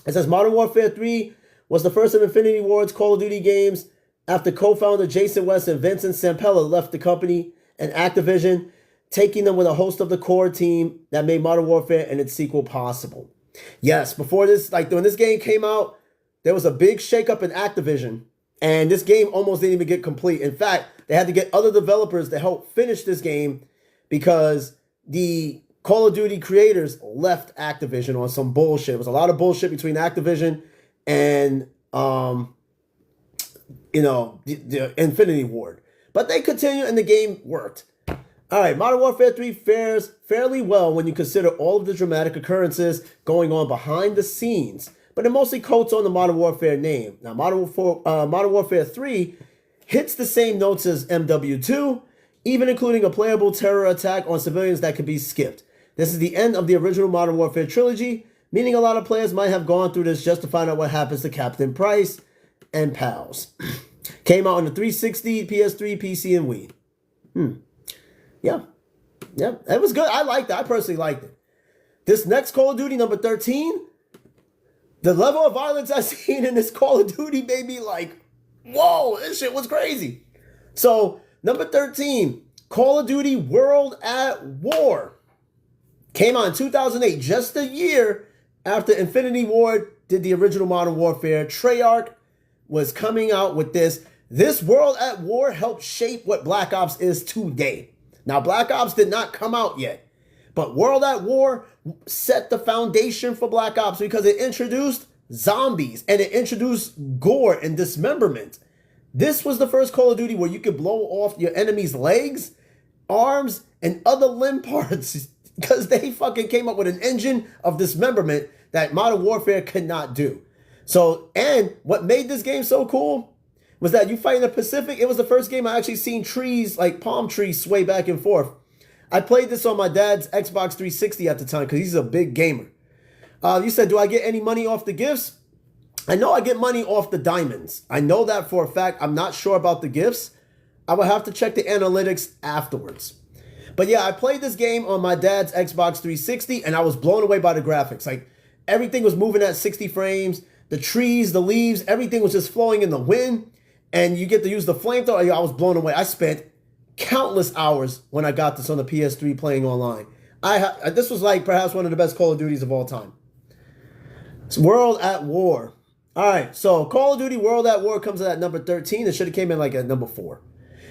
It says Modern Warfare 3 was the first of Infinity Ward's Call of Duty games after co-founder Jason West and Vincent Sampella left the company and Activision, taking them with a host of the core team that made Modern Warfare and its sequel possible. Yes, before this, like when this game came out, there was a big shakeup in Activision, and this game almost didn't even get complete. In fact, they had to get other developers to help finish this game because the Call of Duty creators left Activision on some bullshit. It was a lot of bullshit between Activision and, the Infinity Ward. But they continued, and the game worked. All right, Modern Warfare 3 fares fairly well when you consider all of the dramatic occurrences going on behind the scenes, but it mostly coats on the Modern Warfare name. Now, Modern Warfare 3 hits the same notes as MW2, even including a playable terror attack on civilians that could be skipped. This is the end of the original Modern Warfare trilogy, meaning a lot of players might have gone through this just to find out what happens to Captain Price and pals. Came out on the 360, PS3, PC, and Wii. Yeah, it was good. I liked it. I personally liked it. This next Call of Duty, number 13, the level of violence I seen in this Call of Duty made me like, whoa, this shit was crazy. So, number 13, Call of Duty World at War. Came out in 2008, just a year after Infinity Ward did the original Modern Warfare. Treyarch was coming out with this. This World at War helped shape what Black Ops is today. Now, Black Ops did not come out yet, but World at War set the foundation for Black Ops because it introduced zombies and it introduced gore and dismemberment. This was the first Call of Duty where you could blow off your enemy's legs, arms, and other limb parts because they fucking came up with an engine of dismemberment that Modern Warfare could not do. So, and what made this game so cool was that you fight in the Pacific. It was the first game I actually seen trees, like palm trees, sway back and forth. I played this on my dad's Xbox 360 at the time because he's a big gamer. You said, do I get any money off the gifts? I know I get money off the diamonds. I know that for a fact. I'm not sure about the gifts. I will have to check the analytics afterwards. But yeah, I played this game on my dad's Xbox 360 and I was blown away by the graphics. Like everything was moving at 60 frames. The trees, the leaves, everything was just flowing in the wind. And you get to use the flamethrower. I was blown away. I spent countless hours when I got this on the PS3 playing online. This was like perhaps one of the best Call of Duties of all time. It's World at War. All right, so Call of Duty World at War comes in at number 13. It should have came in like at number 4.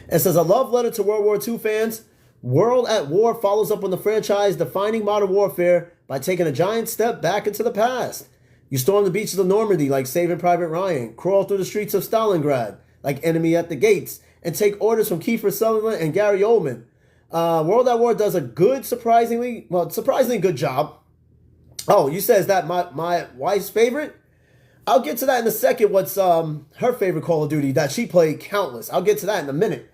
It says, a love letter to World War II fans. World at War follows up on the franchise defining Modern Warfare by taking a giant step back into the past. You storm the beaches of Normandy like Saving Private Ryan, crawl through the streets of Stalingrad like Enemy at the Gates, and take orders from Kiefer Sutherland and Gary Oldman. World at War does a surprisingly good job. Oh, you said is that my wife's favorite? I'll get to that in a second. What's her favorite Call of Duty that she played countless. I'll get to that in a minute.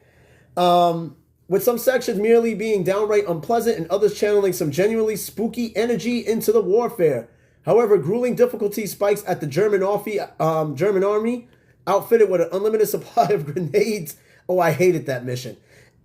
With some sections merely being downright unpleasant and others channeling some genuinely spooky energy into the warfare. However, grueling difficulty spikes at the German army, outfitted with an unlimited supply of grenades. Oh, I hated that mission.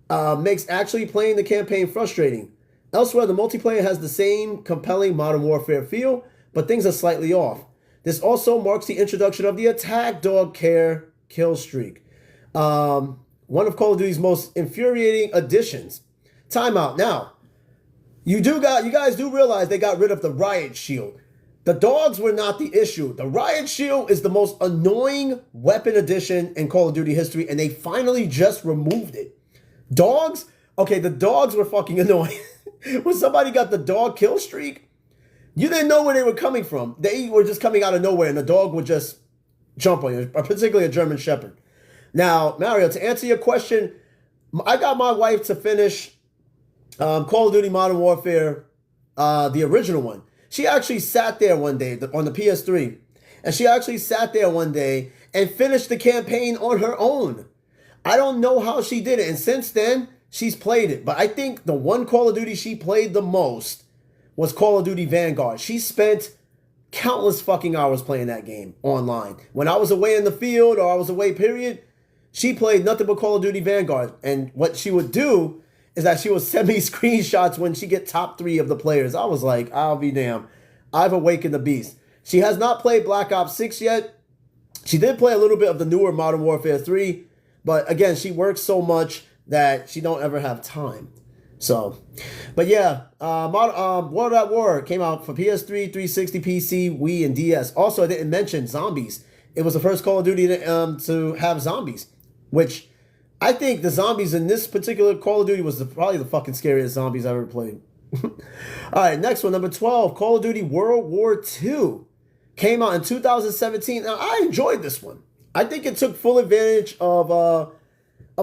Makes actually playing the campaign frustrating. Elsewhere, the multiplayer has the same compelling Modern Warfare feel, but things are slightly off. This also marks the introduction of the attack dog care kill streak. One of Call of Duty's most infuriating additions. Timeout. Now, you guys do realize they got rid of the riot shield. The dogs were not the issue. The riot shield is the most annoying weapon addition in Call of Duty history, and they finally just removed it. Dogs? Okay, the dogs were fucking annoying. When somebody got the dog kill streak, you didn't know where they were coming from. They were just coming out of nowhere, and the dog would just jump on you, particularly a German Shepherd. Now, Mario, to answer your question, I got my wife to finish Call of Duty Modern Warfare, the original one. She actually sat there one day on the PS3, and she actually sat there one day and finished the campaign on her own. I don't know how she did it, and since then, she's played it. But I think the one Call of Duty she played the most was Call of Duty Vanguard. She spent countless fucking hours playing that game online. When I was away in the field or I was away, period, she played nothing but Call of Duty Vanguard. And what she would do is that she would send me screenshots when she get top 3 of the players. I was like, I'll be damned. I've awakened the beast. She has not played Black Ops 6 yet. She did play a little bit of the newer Modern Warfare 3. But again, she works so much that she don't ever have time. So, but yeah, World at War came out for PS3, 360, PC, Wii, and DS. Also, I didn't mention zombies. It was the first Call of Duty to have zombies, which I think the zombies in this particular Call of Duty was probably the fucking scariest zombies I've ever played. All right, next one, number 12, Call of Duty World War II. Came out in 2017. Now, I enjoyed this one. I think it took full advantage of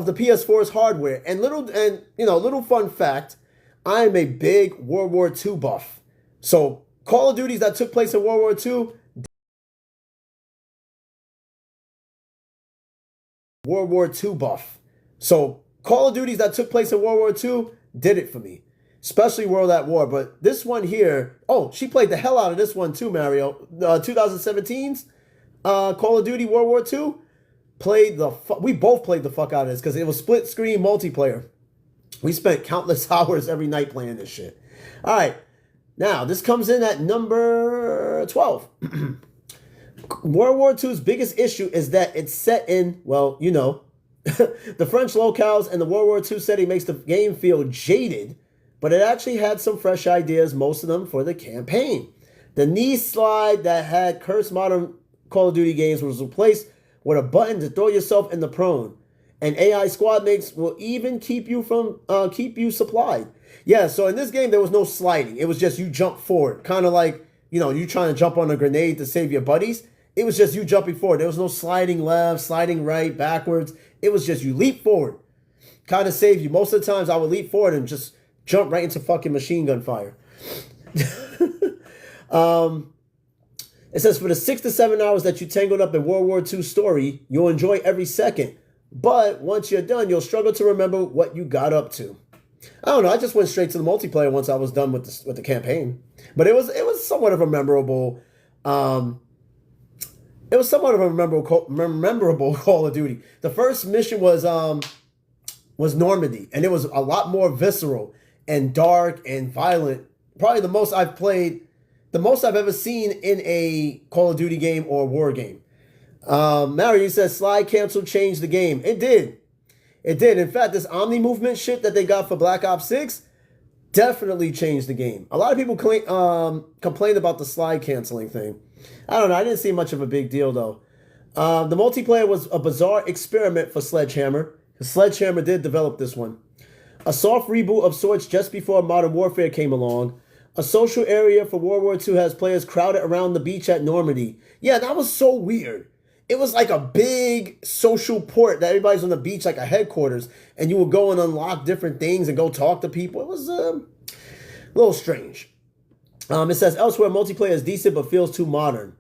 the PS4's hardware. And little fun fact, I am a big World War II buff. So Call of Duties that took place in World War II, World War II buff. So Call of Duties that took place in World War II did it for me, especially World at War. But this one here, oh, she played the hell out of this one too, Mario. 2017's Call of Duty World War II. We both played the fuck out of this because it was split screen multiplayer. We spent countless hours every night playing this shit. All right. Now, this comes in at number 12. World War II's biggest issue is that it's set in, well, the French locales and the World War II setting makes the game feel jaded, but it actually had some fresh ideas, most of them for the campaign. The knee slide that had cursed modern Call of Duty games was replaced with a button to throw yourself in the prone. And AI squad mates will even keep you supplied. Yeah, so in this game, there was no sliding. It was just you jump forward. Kind of like, you trying to jump on a grenade to save your buddies. It was just you jumping forward. There was no sliding left, sliding right, backwards. It was just you leap forward. Kind of save you. Most of the times, I would leap forward and just jump right into fucking machine gun fire. It says, for the 6 to 7 hours that you tangled up in World War II story, you'll enjoy every second. But once you're done, you'll struggle to remember what you got up to. I don't know. I just went straight to the multiplayer once I was done with the campaign. But it was somewhat of a memorable. It was somewhat of a memorable Call of Duty. The first mission was Normandy, and it was a lot more visceral and dark and violent. Probably the most I've played. The most I've ever seen in a Call of Duty game or war game. Mario says slide cancel changed the game. It did. It did. In fact, this Omni movement shit that they got for Black Ops 6 definitely changed the game. A lot of people complained about the slide canceling thing. I don't know. I didn't see much of a big deal, though. The multiplayer was a bizarre experiment for Sledgehammer. Sledgehammer did develop this one. A soft reboot of sorts just before Modern Warfare came along. A social area for World War II has players crowded around the beach at Normandy. Yeah, that was so weird. It was like a big social port that everybody's on the beach like a headquarters, and you would go and unlock different things and go talk to people. It was a little strange. It says, elsewhere, multiplayer is decent but feels too modern.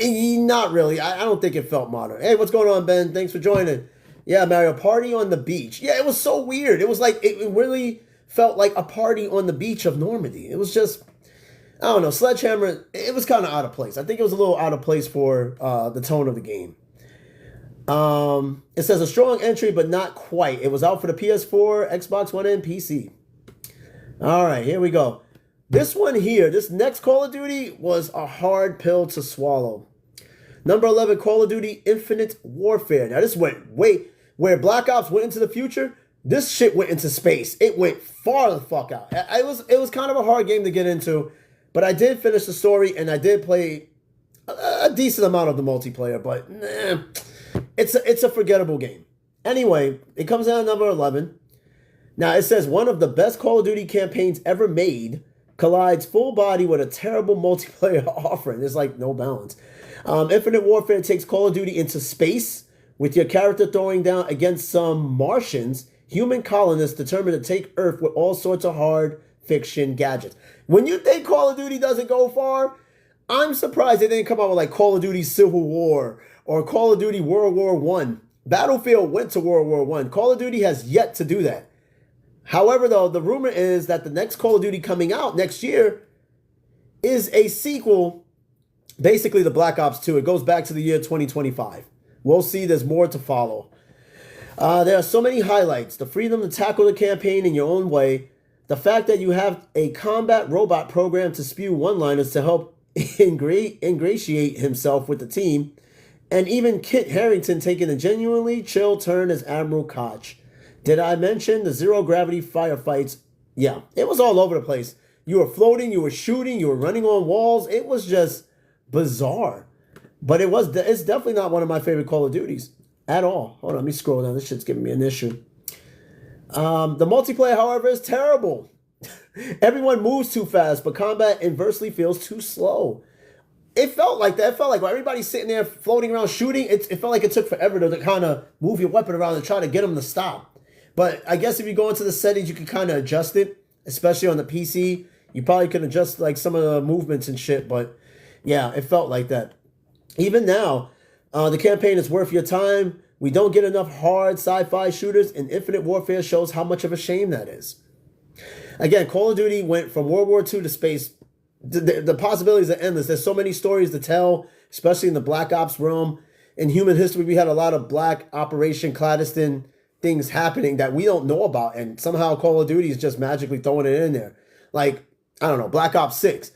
Not really. I don't think it felt modern. Hey, what's going on, Ben? Thanks for joining. Yeah, Mario, party on the beach. Yeah, it was so weird. It was like, it really felt like a party on the beach of Normandy. It was just, I don't know, Sledgehammer, it was kind of out of place. I think it was a little out of place for the tone of the game. It says a strong entry, but not quite. It was out for the PS4, Xbox One, and PC. All right, here we go. This one here, this next Call of Duty was a hard pill to swallow. Number 11, Call of Duty Infinite Warfare. Now, this went where Black Ops went into the future, this shit went into space. It went far the fuck out. It was kind of a hard game to get into, but I did finish the story, and I did play a decent amount of the multiplayer, but it's a forgettable game. Anyway, it comes out at number 11. Now, it says, one of the best Call of Duty campaigns ever made collides full body with a terrible multiplayer offering. There's like no balance. Infinite Warfare takes Call of Duty into space with your character throwing down against some Martians, human colonists determined to take Earth with all sorts of hard fiction gadgets. When you think Call of Duty doesn't go far, I'm surprised they didn't come out with like Call of Duty Civil War or Call of Duty World War One. Battlefield went to World War One. Call of Duty has yet to do that. However, though, the rumor is that the next Call of Duty coming out next year is a sequel, basically the Black Ops 2. It goes back to the year 2025. We'll see. There's more to follow. There are so many highlights. The freedom to tackle the campaign in your own way. The fact that you have a combat robot program to spew one-liners to help ingratiate himself with the team. And even Kit Harington taking a genuinely chill turn as Admiral Koch. Did I mention the zero-gravity firefights? Yeah, it was all over the place. You were floating, you were shooting, you were running on walls. It was just bizarre. But it's definitely not one of my favorite Call of Duties at all. Hold on, let me scroll down. This shit's giving me an issue. The multiplayer, however, is terrible. Everyone moves too fast, but combat inversely feels too slow. It felt like that. It felt like while everybody's sitting there floating around shooting, it felt like it took forever to kind of move your weapon around and try to get them to stop. But I guess if you go into the settings, you can kind of adjust it, especially on the PC. You probably can adjust like some of the movements and shit, but yeah, it felt like that. Even now, the campaign is worth your time. We don't get enough hard sci-fi shooters, and Infinite Warfare shows how much of a shame that is. Again, Call of Duty went from World War II to space. The possibilities are endless. There's so many stories to tell, especially in the Black Ops realm. In human history, we had a lot of Black Operation Clandestine things happening that we don't know about, and somehow Call of Duty is just magically throwing it in there. Like, I don't know, Black Ops 6.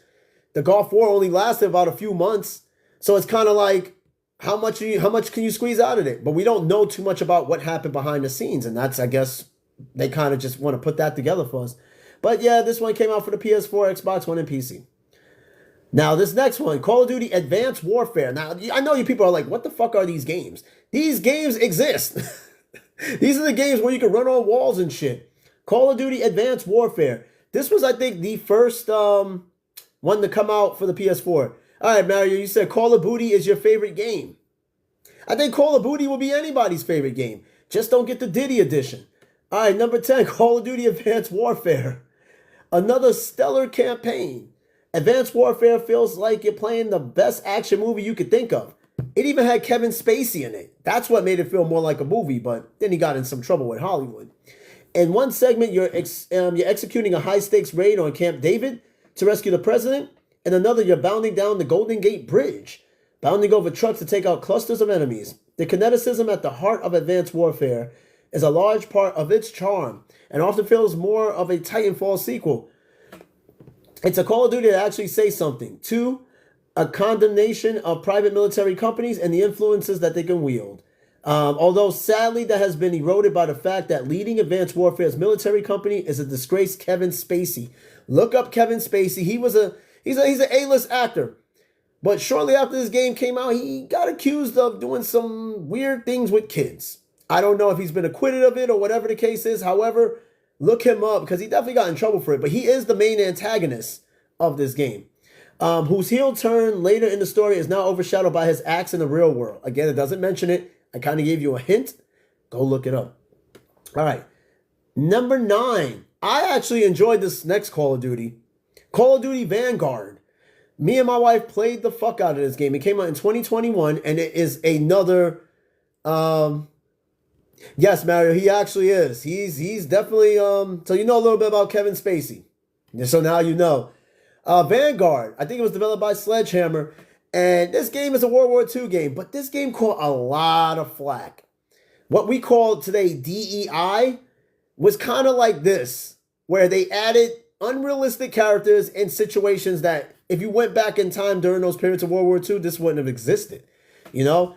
The Gulf War only lasted about a few months, so it's kind of like, how much can you squeeze out of it? But we don't know too much about what happened behind the scenes, and that's, I guess, they kind of just want to put that together for us. But yeah, this one came out for the PS4, Xbox One, and PC. Now, this next one, Call of Duty Advanced Warfare. Now, I know you people are like, what the fuck are these games? These games exist. These are the games where you can run on walls and shit. Call of Duty Advanced Warfare. This was, I think, the first one to come out for the PS4. All right, Mario, you said Call of Duty is your favorite game. I think Call of Duty will be anybody's favorite game. Just don't get the Diddy edition. All right, number 10, Call of Duty Advanced Warfare. Another stellar campaign. Advanced Warfare feels like you're playing the best action movie you could think of. It even had Kevin Spacey in it. That's what made it feel more like a movie, but then he got in some trouble with Hollywood. In one segment, you're executing a high-stakes raid on Camp David to rescue the president. In another, you're bounding down the Golden Gate Bridge, bounding over trucks to take out clusters of enemies. The kineticism at the heart of Advanced Warfare is a large part of its charm and often feels more of a Titanfall sequel. It's a Call of Duty that actually says something. 2, a condemnation of private military companies and the influences that they can wield. Although sadly that has been eroded by the fact that leading Advanced Warfare's military company is a disgraced Kevin Spacey. Look up Kevin Spacey. He's an A-list actor. But shortly after this game came out, he got accused of doing some weird things with kids. I don't know if he's been acquitted of it or whatever the case is. However, look him up because he definitely got in trouble for it. But he is the main antagonist of this game, whose heel turn later in the story is now overshadowed by his acts in the real world. Again, it doesn't mention it. I kind of gave you a hint. Go look it up. All right. Number 9. I actually enjoyed this next Call of Duty. Call of Duty Vanguard. Me and my wife played the fuck out of this game. It came out in 2021, and it is another. Um, yes, Mario, he actually is. He's definitely. So you know a little bit about Kevin Spacey. So now you know. Vanguard. I think it was developed by Sledgehammer, and this game is a World War II game. But this game caught a lot of flack. What we call today DEI was kind of like this, where they added unrealistic characters in situations that if you went back in time during those periods of World War II, this wouldn't have existed. You know,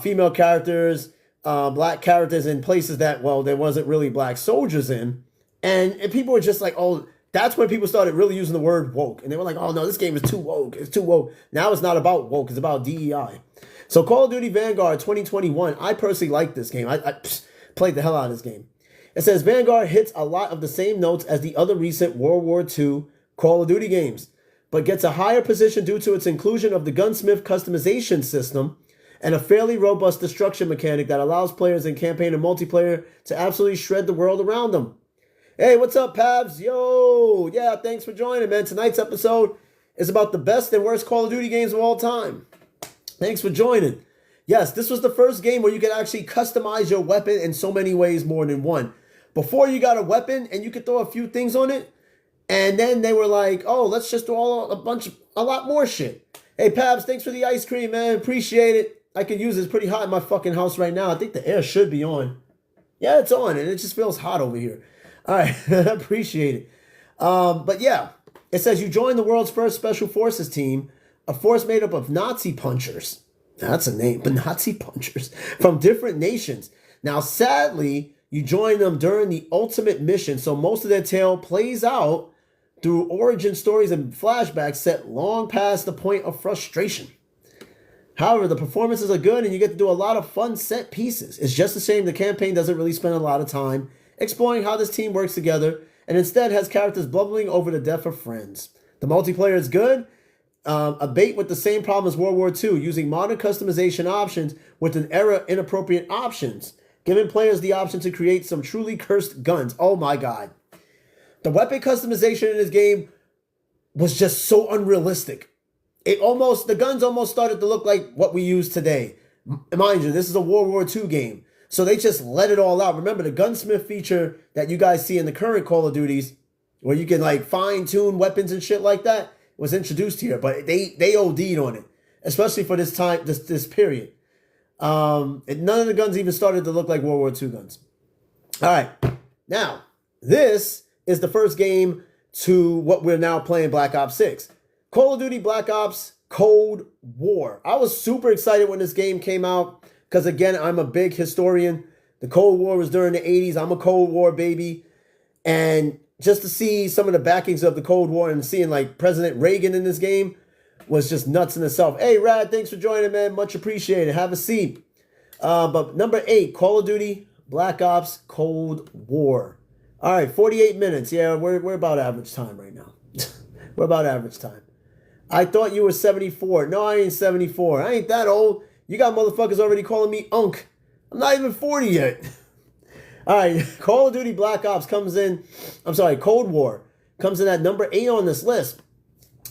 female characters, black characters in places that, well, there wasn't really black soldiers in. And people were just like, oh, that's when people started really using the word woke. And they were like, oh, no, this game is too woke. It's too woke. Now it's not about woke. It's about DEI. So Call of Duty Vanguard 2021, I personally like this game. I played the hell out of this game. It says Vanguard hits a lot of the same notes as the other recent World War II Call of Duty games, but gets a higher position due to its inclusion of the gunsmith customization system and a fairly robust destruction mechanic that allows players in campaign and multiplayer to absolutely shred the world around them. Hey, what's up, Pabs? Yo, yeah, thanks for joining, man. Tonight's episode is about the best and worst Call of Duty games of all time. Thanks for joining. Yes, this was the first game where you could actually customize your weapon in so many ways more than one. Before, you got a weapon and you could throw a few things on it, and then they were like, oh, let's just do a lot more shit. Hey, Pabs, thanks for the ice cream, man. Appreciate it. I could use it. It's pretty hot in my fucking house right now. I think the air should be on. Yeah, it's on, and it just feels hot over here. All right, appreciate it. But yeah, it says you join the world's first special forces team, a force made up of Nazi punchers. That's a name, but Nazi punchers from different nations. Now, sadly, you join them during the ultimate mission, so most of their tale plays out through origin stories and flashbacks set long past the point of frustration. However, the performances are good and you get to do a lot of fun set pieces. It's just a shame the campaign doesn't really spend a lot of time exploring how this team works together and instead has characters bubbling over the death of friends. The multiplayer is good, abate with the same problem as World War II, using modern customization options with an era inappropriate options, giving players the option to create some truly cursed guns. Oh my god. The weapon customization in this game was just so unrealistic. The guns almost started to look like what we use today. Mind you, this is a World War II game. So they just let it all out. Remember, the gunsmith feature that you guys see in the current Call of Duties, where you can like fine-tune weapons and shit like that, was introduced here. But they OD'd on it, especially for this time, this period. None of the guns even started to look like World War II guns. All right. Now, this is the first game to what we're now playing, Black Ops 6. Call of Duty Black Ops Cold War. I was super excited when this game came out because, again, I'm a big historian. The Cold War was during the 80s. I'm a Cold War baby. And just to see some of the backings of the Cold War and seeing, like, President Reagan in this game was just nuts in itself. Hey, Rad, thanks for joining, man. Much appreciated. Have a seat. But number 8, Call of Duty Black Ops Cold War. All right, 48 minutes. Yeah, we're about average time right now. We're about average time. I thought you were 74. No, I ain't 74. I ain't that old. You got motherfuckers already calling me Unk. I'm not even 40 yet. All right, Call of Duty Black Ops Cold War comes in at number 8 on this list.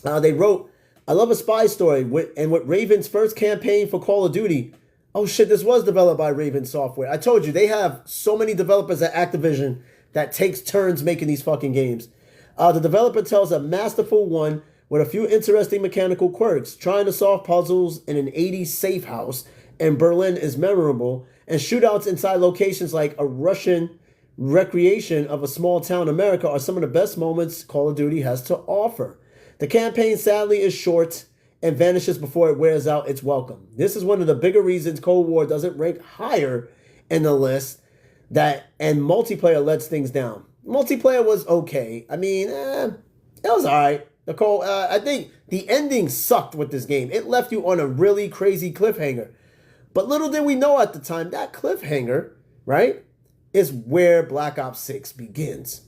They wrote, I love a spy story, with Raven's first campaign for Call of Duty. Oh shit, this was developed by Raven Software. I told you, they have so many developers at Activision that takes turns making these fucking games. The developer tells a masterful one with a few interesting mechanical quirks. Trying to solve puzzles in an 80s safe house in Berlin is memorable, and shootouts inside locations like a Russian recreation of a small town America are some of the best moments Call of Duty has to offer. The campaign sadly is short and vanishes before it wears out its welcome. This is one of the bigger reasons Cold War doesn't rank higher in the list, and multiplayer lets things down. Multiplayer was okay. I mean, it was alright. I think the ending sucked with this game. It left you on a really crazy cliffhanger. But little did we know at the time, that cliffhanger, right, is where Black Ops 6 begins.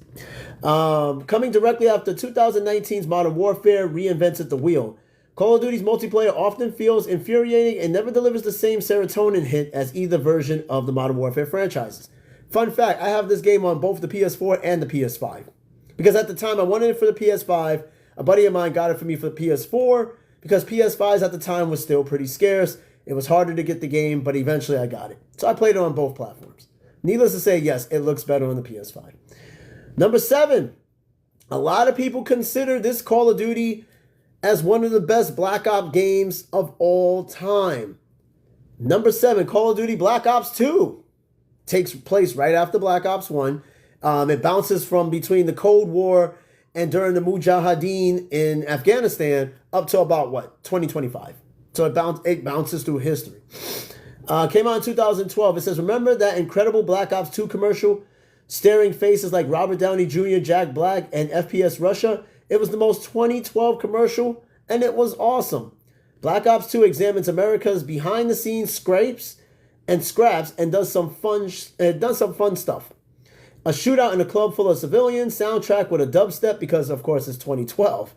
Coming directly after 2019's Modern Warfare reinvented the wheel. Call of Duty's multiplayer often feels infuriating and never delivers the same serotonin hit as either version of the Modern Warfare franchises. Fun fact, I have this game on both the PS4 and the PS5. Because at the time, I wanted it for the PS5, A buddy of mine got it for me for the PS4 because PS5s at the time was still pretty scarce. It was harder to get the game, but eventually I got it. So I played it on both platforms. Needless to say, yes, it looks better on the PS5. Number 7. A lot of people consider this Call of Duty as one of the best Black Ops games of all time. Number 7, Call of Duty Black Ops 2 takes place right after Black Ops 1. It bounces from between the Cold War and during the Mujahideen in Afghanistan up to about, 2025. So it bounces through history. Came out in 2012. It says, remember that incredible Black Ops 2 commercial? Staring faces like Robert Downey Jr., Jack Black, and FPS Russia? It was the most 2012 commercial, and it was awesome. Black Ops 2 examines America's behind-the-scenes scraps and does some fun stuff. A shootout in a club full of civilians, soundtrack with a dubstep because, of course, it's 2012.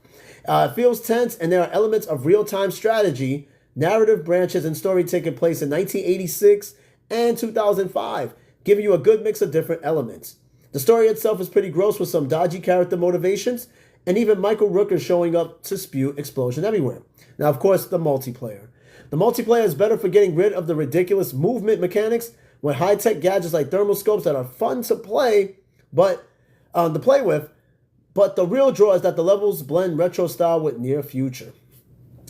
It feels tense, and there are elements of real-time strategy, narrative branches, and story taking place in 1986 and 2005, giving you a good mix of different elements. The story itself is pretty gross with some dodgy character motivations, and even Michael Rooker showing up to spew explosion everywhere. Now, of course, the multiplayer. The multiplayer is better for getting rid of the ridiculous movement mechanics with high-tech gadgets like thermal scopes that are fun to play with. But the real draw is that the levels blend retro style with near future.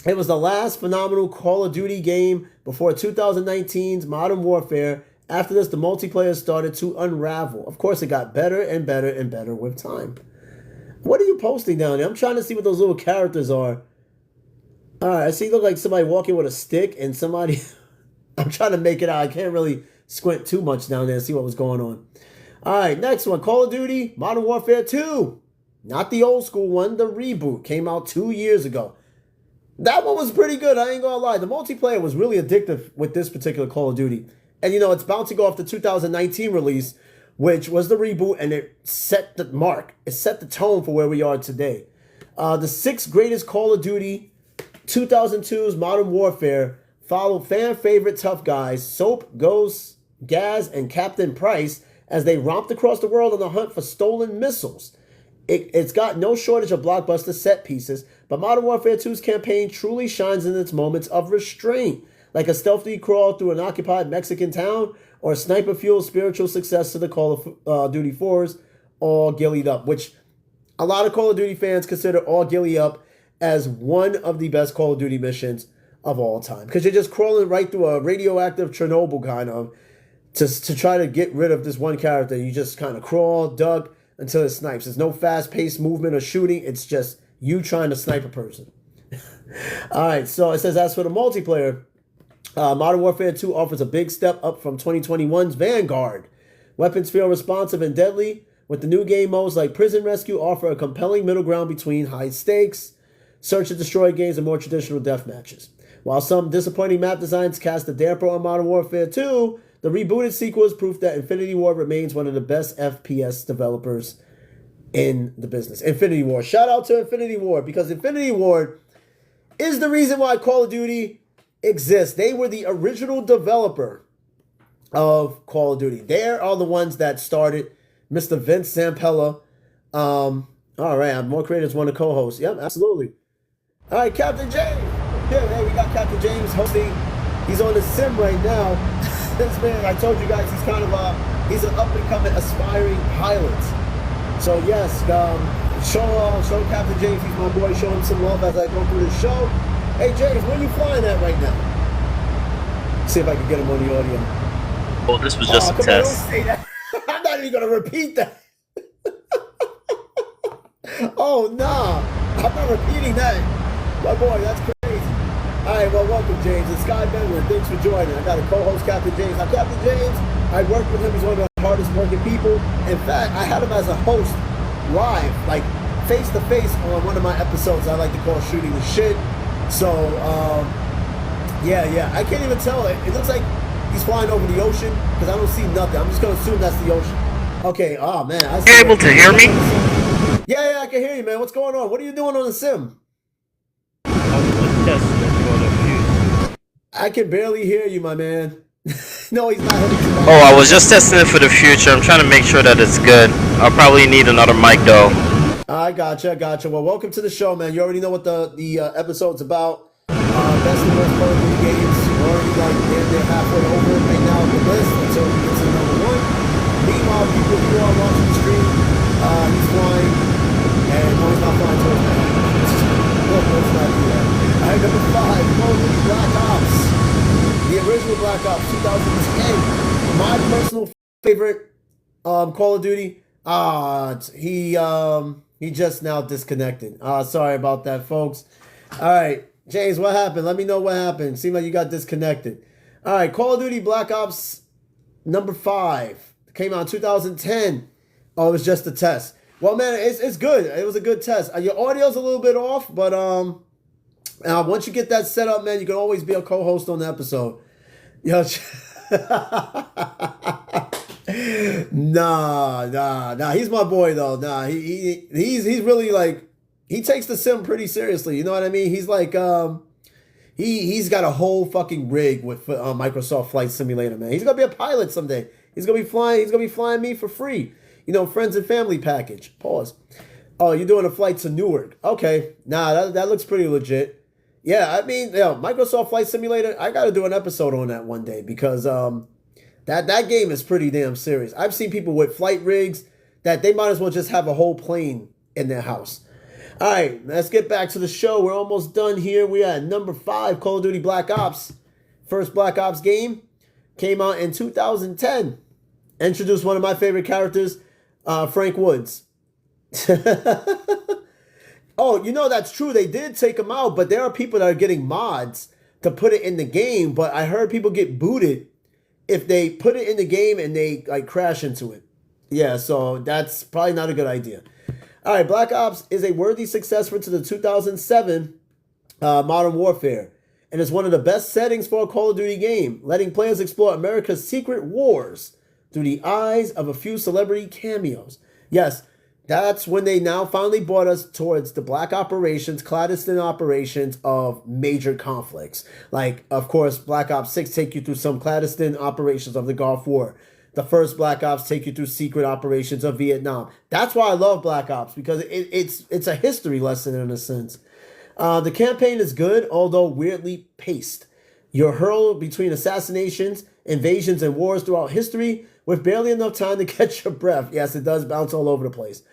It was the last phenomenal Call of Duty game before 2019's Modern Warfare. After this, the multiplayer started to unravel. Of course, it got better and better and better with time. What are you posting down there? I'm trying to see what those little characters are. All right, I see look like somebody walking with a stick and somebody... I'm trying to make it out. I can't really squint too much down there to see what was going on. All right, next one. Call of Duty Modern Warfare 2. Not the old school one, the reboot. Came out 2 years ago. That one was pretty good, I ain't gonna lie. The multiplayer was really addictive with this particular Call of Duty. And, it's bouncing off the 2019 release, which was the reboot, and it set the mark. It set the tone for where we are today. The 6 greatest Call of Duty 2002's Modern Warfare follow fan-favorite tough guys Soap, Ghost, Gaz, and Captain Price as they romped across the world on the hunt for stolen missiles. It's got no shortage of blockbuster set pieces, but Modern Warfare 2's campaign truly shines in its moments of restraint, like a stealthy crawl through an occupied Mexican town or a sniper-fueled spiritual success to the Call of Duty 4's All Gillied Up, which a lot of Call of Duty fans consider All Gillied Up as one of the best Call of Duty missions of all time. Because you're just crawling right through a radioactive Chernobyl kind of to try to get rid of this one character. You just kind of crawl, duck, until it snipes. There's no fast-paced movement or shooting. It's just you trying to snipe a person. All right, so it says, as for the multiplayer, Modern Warfare 2 offers a big step up from 2021's Vanguard. Weapons feel responsive and deadly, with the new game modes like Prison Rescue offer a compelling middle ground between high stakes, search and destroy games, and more traditional death matches. While some disappointing map designs cast a damper on Modern Warfare 2, the rebooted sequel is proof that Infinity Ward remains one of the best FPS developers in the business. Infinity Ward. Shout out to Infinity Ward, because Infinity Ward is the reason why Call of Duty exists. They were the original developer of Call of Duty. They are the ones that started Mr. Vince Zampella. All right, more creators want to co-host. Yep, absolutely. All right, Captain James. Yeah, hey, we got Captain James hosting. He's on the sim right now. This man, I told you guys, he's kind of he's an up-and-coming aspiring pilot. So yes, show Captain James, he's my boy, show him some love as I go through the show. Hey James, where are you flying at right now? See if I can get him on the audio. Well, this was just a test. Don't say that. I'm not even gonna repeat that. Oh nah, I'm not repeating that. My boy, that's crazy. All right, well, welcome, James. It's Sky Benwin. Thanks for joining. I got a co-host, Captain James. Now, Captain James, I worked with him. He's one of the hardest working people. In fact, I had him as a host live, like face-to-face on one of my episodes I like to call Shooting the Shit. So, yeah. I can't even tell. It looks like he's flying over the ocean because I don't see nothing. I'm just going to assume that's the ocean. Okay, oh, man. You able to hear me? Yeah, I can hear you, man. What's going on? What are you doing on the sim? I can barely hear you, my man. No, he's not. Oh, I was just testing it for the future. I'm trying to make sure that it's good. I'll probably need another mic, though. I gotcha, gotcha. Well, welcome to the show, man. You already know what the episode's about. Best and worst Call of Duty games. We're already like they're halfway over right now on the list until we get to number one. Meanwhile, people who are watching the stream, he's flying, and no, he's not flying towards me. Look, let's not do that. All right, number five, Call of Duty Black Ops. The original Black Ops, 2010. My personal favorite Call of Duty. He just now disconnected. Sorry about that, folks. All right, James, what happened? Let me know what happened. Seemed like you got disconnected. All right, Call of Duty Black Ops number 5 came out in 2010. Oh, it was just a test. Well, man, it's good. It was a good test. Your audio's a little bit off, but once you get that set up, man, you can always be a co-host on the episode. Yo. Nah. He's my boy though. Nah, he's really like he takes the sim pretty seriously. You know what I mean? He's like he's got a whole fucking rig with Microsoft Flight Simulator, man. He's gonna be a pilot someday. He's gonna be flying me for free. You know, friends and family package. Pause. Oh, you're doing a flight to Newark. Okay. Nah, that looks pretty legit. Yeah, I mean, Microsoft Flight Simulator, I gotta do an episode on that one day because that game is pretty damn serious. I've seen people with flight rigs that they might as well just have a whole plane in their house. All right, let's get back to the show. We're almost done here. We're at number 5, Call of Duty Black Ops. First Black Ops game came out in 2010. Introduced one of my favorite characters, Frank Woods. Oh, you know, that's true. They did take him out, but there are people that are getting mods to put it in the game. But I heard people get booted if they put it in the game and they like crash into it. Yeah, so that's probably not a good idea. All right, Black Ops is a worthy successor to the 2007 Modern Warfare, and is one of the best settings for a Call of Duty game, letting players explore America's secret wars through the eyes of a few celebrity cameos. Yes, that's when they now finally brought us towards the black operations, clandestine operations of major conflicts. Like, of course, Black Ops 6 take you through some clandestine operations of the Gulf War. The first Black Ops take you through secret operations of Vietnam. That's why I love Black Ops, because it's a history lesson in a sense. The campaign is good, although weirdly paced. You're hurled between assassinations, invasions, and wars throughout history with barely enough time to catch your breath. Yes, it does bounce all over the place.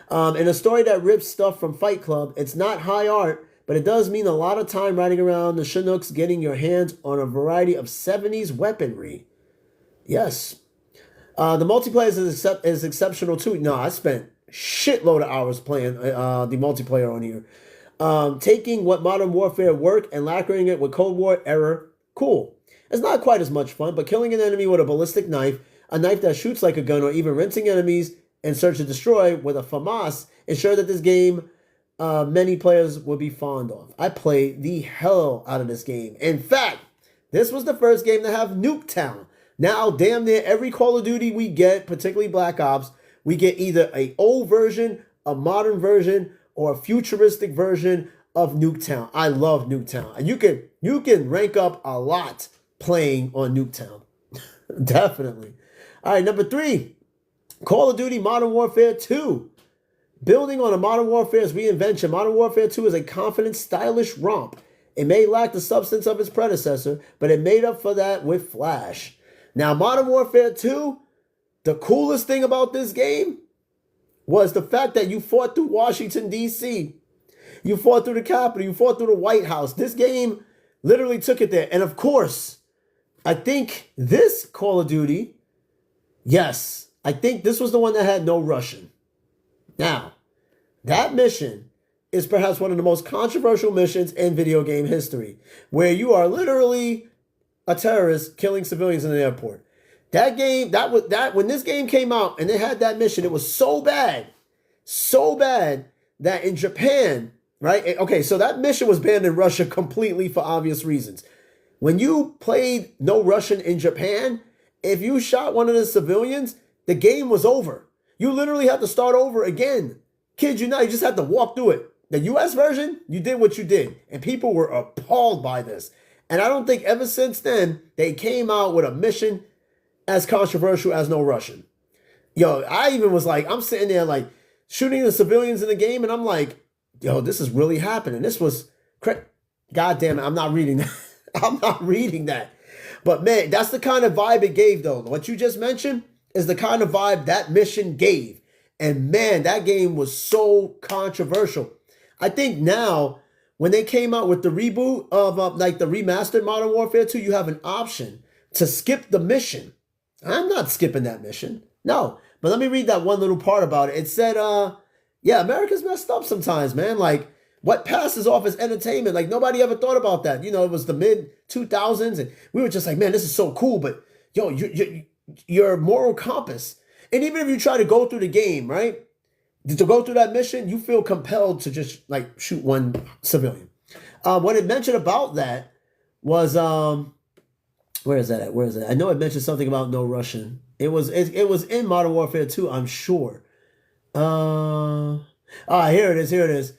In a story that rips stuff from Fight Club, it's not high art, but it does mean a lot of time riding around the Chinooks getting your hands on a variety of 70s weaponry. Yes. The multiplayer is exceptional too. No, I spent shitload of hours playing the multiplayer on here. Taking what Modern Warfare worked and lacquering it with Cold War era, cool. It's not quite as much fun, but killing an enemy with a ballistic knife, a knife that shoots like a gun, or even rinsing enemies and search to destroy with a FAMAS ensure that this game many players will be fond of. I play the hell out of this game. In fact, this was the first game to have Nuketown. Now, damn near every Call of Duty we get, particularly Black Ops, we get either an old version, a modern version, or a futuristic version of Nuketown. I love Nuketown. And you can rank up a lot playing on Nuketown. Definitely. All right, number 3. Call of Duty Modern Warfare 2. Building on a Modern Warfare's reinvention, Modern Warfare 2 is a confident, stylish romp. It may lack the substance of its predecessor, but it made up for that with flash. Now, Modern Warfare 2, the coolest thing about this game was the fact that you fought through Washington, D.C. You fought through the Capitol. You fought through the White House. This game literally took it there. And of course, I think this Call of Duty, yes, I think this was the one that had no Russian. Now, that mission is perhaps one of the most controversial missions in video game history, where you are literally a terrorist killing civilians in an airport. That game, when this game came out and they had that mission, it was so bad that in Japan, right? Okay, so that mission was banned in Russia completely for obvious reasons. When you played no Russian in Japan, if you shot one of the civilians, the game was over. You literally had to start over again. Kid you not, you just had to walk through it. The US version, you did what you did. And people were appalled by this. And I don't think ever since then, they came out with a mission as controversial as no Russian. Yo, I even was like, I'm sitting there like, shooting the civilians in the game, and I'm like, yo, this is really happening. This was, God damn it, I'm not reading that. I'm not reading that. But man, that's the kind of vibe it gave, though. What you just mentioned is the kind of vibe that mission gave. And man, that game was so controversial. I think now, when they came out with the reboot of like the remastered Modern Warfare 2, you have an option to skip the mission. I'm not skipping that mission. No. But let me read that one little part about it. It said, yeah, America's messed up sometimes, man. Like, what passes off as entertainment? Like, nobody ever thought about that. You know, it was the mid-2000s, and we were just like, man, this is so cool. But, yo, your moral compass. And even if you try to go through the game, right? To go through that mission, you feel compelled to just, like, shoot one civilian. What it mentioned about that was, where is that at? Where is it? I know it mentioned something about no Russian. It was in Modern Warfare 2, I'm sure. Here it is. Here it is.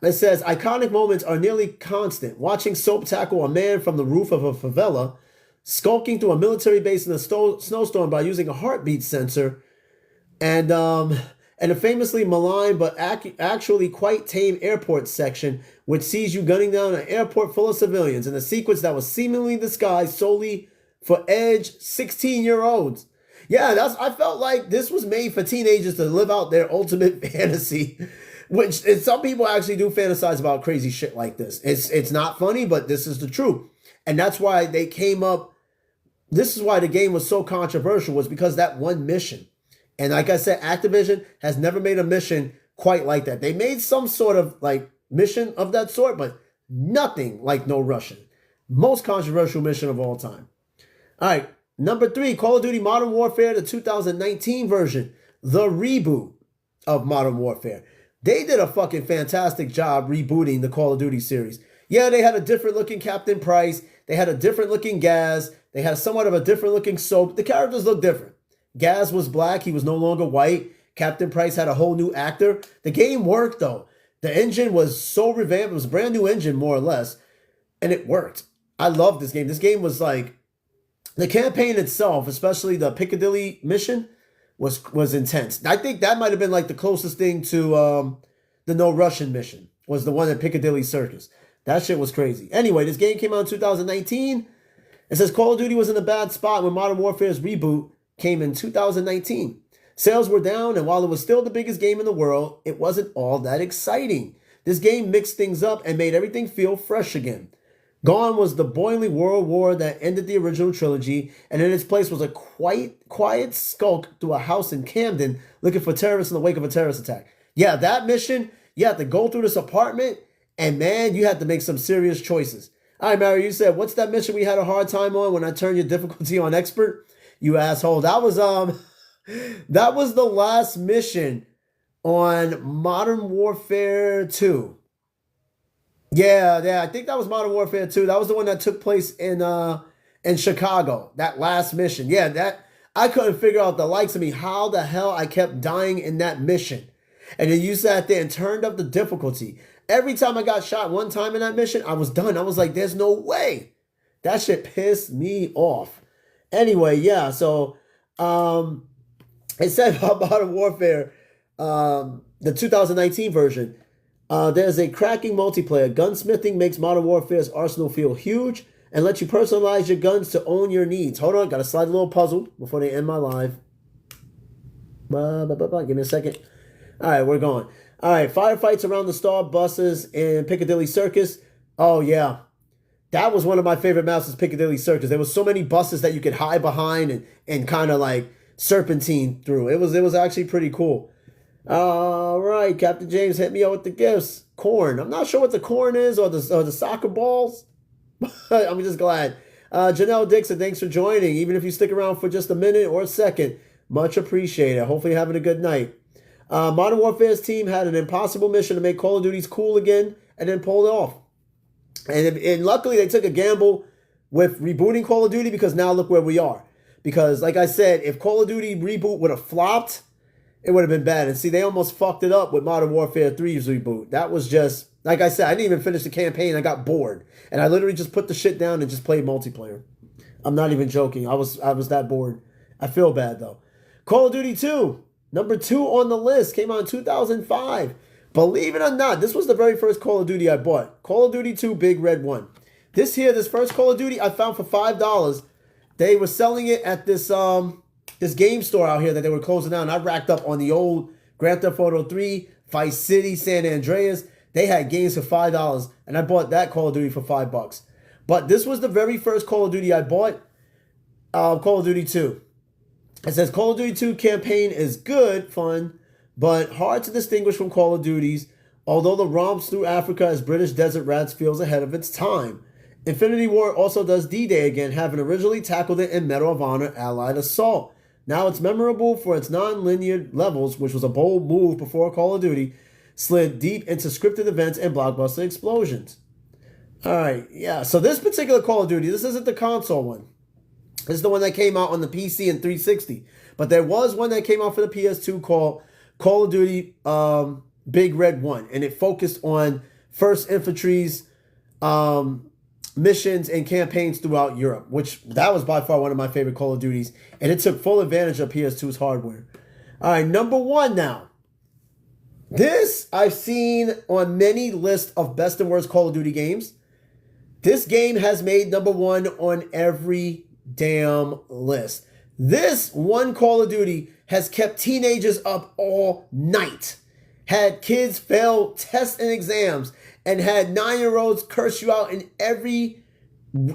It says iconic moments are nearly constant. Watching Soap tackle a man from the roof of a favela, skulking through a military base in a snowstorm by using a heartbeat sensor, and a famously maligned but actually quite tame airport section, which sees you gunning down an airport full of civilians in a sequence that was seemingly disguised solely for edge 16-year-olds. Yeah, I felt like this was made for teenagers to live out their ultimate fantasy, which some people actually do fantasize about crazy shit like this. It's not funny, but this is the truth. And that's why they came up. This is why the game was so controversial, was because that one mission. And like I said, Activision has never made a mission quite like that. They made some sort of like mission of that sort, but nothing like No Russian. Most controversial mission of all time. All right, number 3, Call of Duty Modern Warfare, the 2019 version, the reboot of Modern Warfare. They did a fucking fantastic job rebooting the Call of Duty series. Yeah, they had a different looking Captain Price. They had a different looking Gaz. They had somewhat of a different looking Soap. The characters looked different. Gaz was black. He was no longer white. Captain Price had a whole new actor. The game worked, though. The engine was so revamped. It was a brand new engine, more or less. And it worked. I loved this game. This game was like, the campaign itself, especially the Piccadilly mission, was intense. I think that might have been like the closest thing to the No Russian mission, was the one at Piccadilly Circus. That shit was crazy. Anyway, this game came out in 2019. It says Call of Duty was in a bad spot when Modern Warfare's reboot came in 2019. Sales were down, and while it was still the biggest game in the world, it wasn't all that exciting. This game mixed things up and made everything feel fresh again. Gone was the boiling world war that ended the original trilogy, and in its place was a quiet skulk through a house in Camden looking for terrorists in the wake of a terrorist attack. Yeah, that mission, you had to go through this apartment, and man, you had to make some serious choices. All right, Mario, you said, what's that mission we had a hard time on when I turned your difficulty on expert? You asshole. That was the last mission on Modern Warfare 2. Yeah, I think that was Modern Warfare 2. That was the one that took place in Chicago. That last mission. Yeah, that I couldn't figure out the likes of me how the hell I kept dying in that mission. And then you sat there and turned up the difficulty. Every time I got shot one time in that mission, I was done. I was like, there's no way. That shit pissed me off. Anyway, yeah, so it said about Modern Warfare, the 2019 version, there's a cracking multiplayer. Gunsmithing makes Modern Warfare's arsenal feel huge and lets you personalize your guns to own your needs. Hold on, gotta slide a little puzzle before they end my live. Give me a second. All right, we're going. All right, firefights around the Star buses in Piccadilly Circus. Oh, yeah. That was one of my favorite maps, is Piccadilly Circus. There was so many buses that you could hide behind and kind of like serpentine through. It was actually pretty cool. All right, Captain James, hit me up with the gifts. Corn. I'm not sure what the corn is or the soccer balls. I'm just glad. Janelle Dixon, thanks for joining. Even if you stick around for just a minute or a second, much appreciated. Hopefully you're having a good night. Modern Warfare's team had an impossible mission to make Call of Duty's cool again and then pulled it off. And luckily they took a gamble with rebooting Call of Duty, because now look where we are. Because like I said, if Call of Duty reboot would have flopped, it would have been bad. And see, they almost fucked it up with Modern Warfare 3's reboot. That was just, like I said, I didn't even finish the campaign. I got bored. And I literally just put the shit down and just played multiplayer. I'm not even joking. I was that bored. I feel bad though. Call of Duty 2. Number 2 on the list came out in 2005. Believe it or not, this was the very first Call of Duty I bought. Call of Duty 2 Big Red 1. This first Call of Duty I found for $5. They were selling it at this game store out here that they were closing down. I racked up on the old Grand Theft Auto 3, Vice City, San Andreas. They had games for $5, and I bought that Call of Duty for $5. But this was the very first Call of Duty I bought, Call of Duty 2. It says Call of Duty 2 campaign is good, fun, but hard to distinguish from Call of Duty's, although the romps through Africa as British Desert Rats feels ahead of its time. Infinity War also does D-Day again, having originally tackled it in Medal of Honor Allied Assault. Now it's memorable for its non-linear levels, which was a bold move before Call of Duty slid deep into scripted events and blockbuster explosions. Alright, yeah, so this particular Call of Duty, this isn't the console one. This is the one that came out on the PC and 360. But there was one that came out for the PS2 called Call of Duty Big Red 1. And it focused on 1st Infantry's missions and campaigns throughout Europe, which that was by far one of my favorite Call of Duties, and it took full advantage of PS2's hardware. All right, number 1 now. This I've seen on many lists of best and worst Call of Duty games. This game has made number 1 on every damn list. This one Call of Duty has kept teenagers up all night, had kids fail tests and exams, and had 9-year-olds curse you out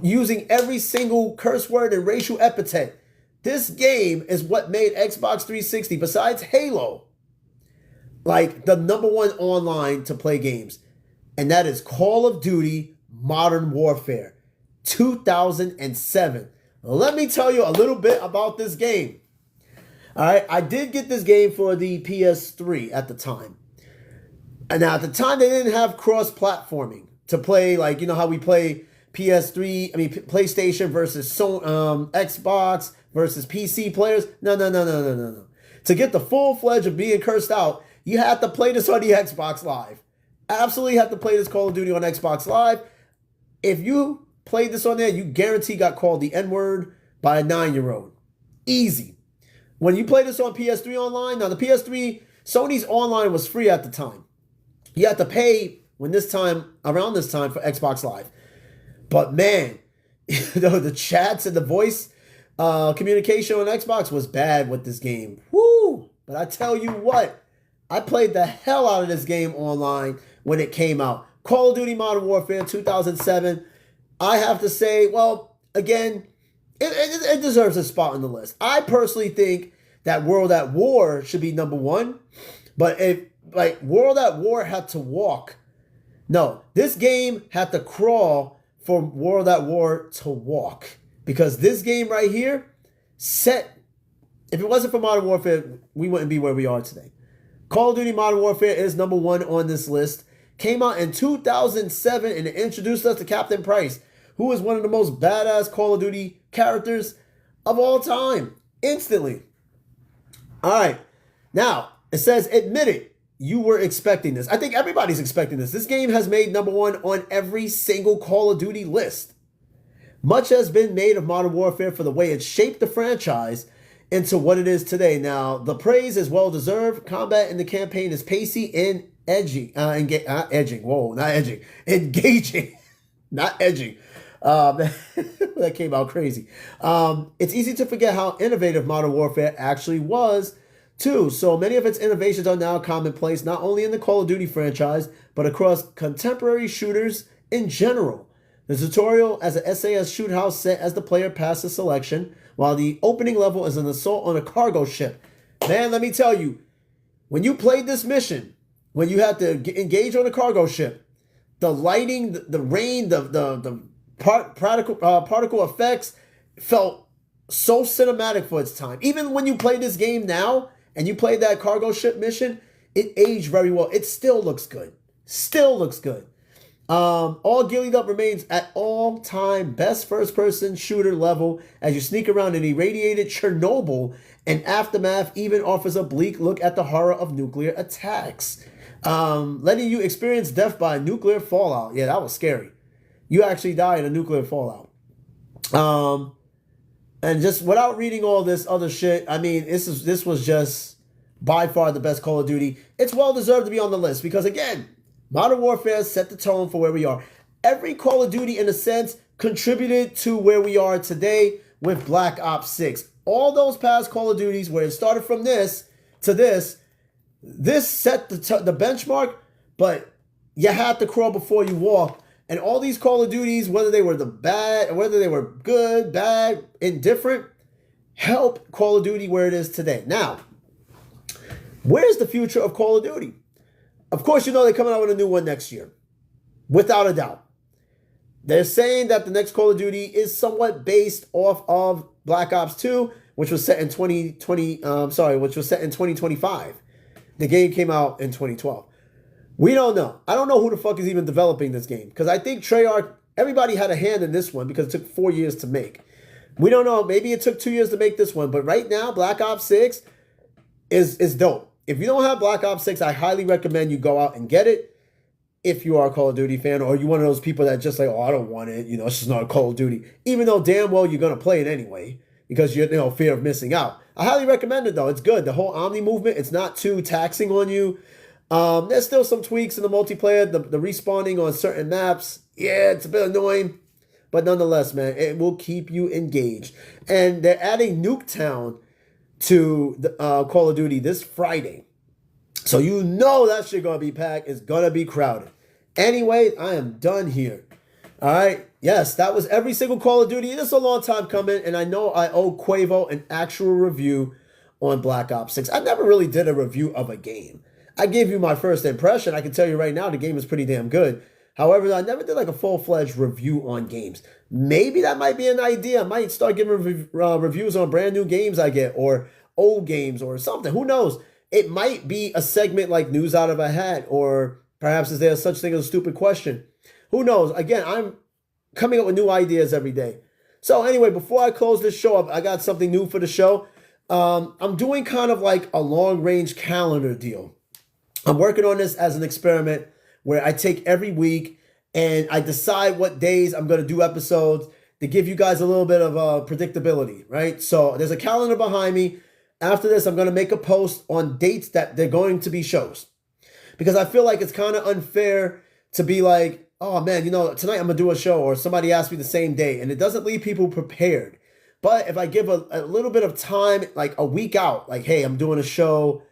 using every single curse word and racial epithet. This game is what made Xbox 360, besides Halo, like the number 1 online to play games. And that is Call of Duty Modern Warfare 2007. Let me tell you a little bit about this game. All right, I did get this game for the PS3 at the time. And now, at the time, they didn't have cross-platforming to play, like, you know how we play PlayStation versus Xbox versus PC players. No. To get the full-fledged of being cursed out, you have to play this on the Xbox Live. Absolutely have to play this Call of Duty on Xbox Live. If you played this on there, you guarantee got called the N-word by a 9-year-old. Easy. When you play this on PS3 online, now the PS3, Sony's online was free at the time. You had to pay around this time for Xbox Live. But man, the chats and the voice communication on Xbox was bad with this game. Woo! But I tell you what, I played the hell out of this game online when it came out. Call of Duty Modern Warfare 2007. I have to say, well, again, it deserves a spot on the list. I personally think that World at War should be number 1. But if World at War had to walk, no, this game had to crawl for World at War to walk. Because this game right here, if it wasn't for Modern Warfare, we wouldn't be where we are today. Call of Duty Modern Warfare is number 1 on this list. Came out in 2007 and it introduced us to Captain Price, who is one of the most badass Call of Duty characters of all time. Instantly. All right. Now, it says, admit it. You were expecting this. I think everybody's expecting this. This game has made number 1 on every single Call of Duty list. Much has been made of Modern Warfare for the way it shaped the franchise into what it is today. Now, the praise is well-deserved. Combat in the campaign is pacey and engaging. Not edging. That came out crazy. It's easy to forget how innovative Modern Warfare actually was, too. So many of its innovations are now commonplace, not only in the Call of Duty franchise, but across contemporary shooters in general. The tutorial as an SAS shoot house set as the player passes selection, while the opening level is an assault on a cargo ship. Man, let me tell you, when you played this mission, when you had to engage on a cargo ship, the lighting, the rain, the particle effects felt so cinematic for its time. Even when you play this game now and you play that cargo ship mission, it aged very well. It still looks good. Still looks good. All Gillied Up remains at all-time best first-person shooter level as you sneak around an irradiated Chernobyl, and Aftermath even offers a bleak look at the horror of nuclear attacks. Letting you experience death by nuclear fallout. Yeah, that was scary. You actually die in a nuclear fallout. And just without reading all this other shit, I mean, this was just by far the best Call of Duty. It's well deserved to be on the list because, again, Modern Warfare set the tone for where we are. Every Call of Duty, in a sense, contributed to where we are today with Black Ops 6. All those past Call of Duties where it started from this to this set the benchmark, but you had to crawl before you walk. And all these Call of Duties, whether they were whether they were good, bad, indifferent, help Call of Duty where it is today. Now, where's the future of Call of Duty? Of course, you know they're coming out with a new one next year, without a doubt. They're saying that the next Call of Duty is somewhat based off of Black Ops 2, which was set in 2025. The game came out in 2012. We don't know. I don't know who the fuck is even developing this game because I think Treyarch, everybody had a hand in this one because it took 4 years to make. We don't know. Maybe it took 2 years to make this one, but right now, Black Ops 6 is dope. If you don't have Black Ops 6, I highly recommend you go out and get it if you are a Call of Duty fan or you're one of those people that just like, oh, I don't want it. You know, it's just not a Call of Duty. Even though damn well you're going to play it anyway because you're fear of missing out. I highly recommend it, though. It's good. The whole Omni movement, it's not too taxing on you. There's still some tweaks in the multiplayer. The respawning on certain maps, yeah, it's a bit annoying. But nonetheless, man, it will keep you engaged. And they're adding Nuketown to the Call of Duty this Friday. So you know that shit gonna be packed. It's gonna be crowded. Anyway, I am done here. All right. Yes, that was every single Call of Duty. This is a long time coming, and I know I owe Quavo an actual review on Black Ops 6. I never really did a review of a game. I gave you my first impression. I can tell you right now the game is pretty damn good. However, I never did like a full-fledged review on games. Maybe that might be an idea. I might start giving reviews on brand new games I get or old games or something. Who knows? It might be a segment like News Out of a Hat, or perhaps is there such thing as a stupid question? Who knows? Again, I'm coming up with new ideas every day. So anyway, before I close this show up, I got something new for the show. I'm doing kind of like a long-range calendar deal. I'm working on this as an experiment where I take every week and I decide what days I'm going to do episodes to give you guys a little bit of predictability, right? So there's a calendar behind me. After this, I'm going to make a post on dates that they're going to be shows. Because I feel like it's kind of unfair to be like, oh man, you know, tonight I'm going to do a show, or somebody asked me the same day, and it doesn't leave people prepared. But if I give a little bit of time, like a week out, like, hey, I'm doing a show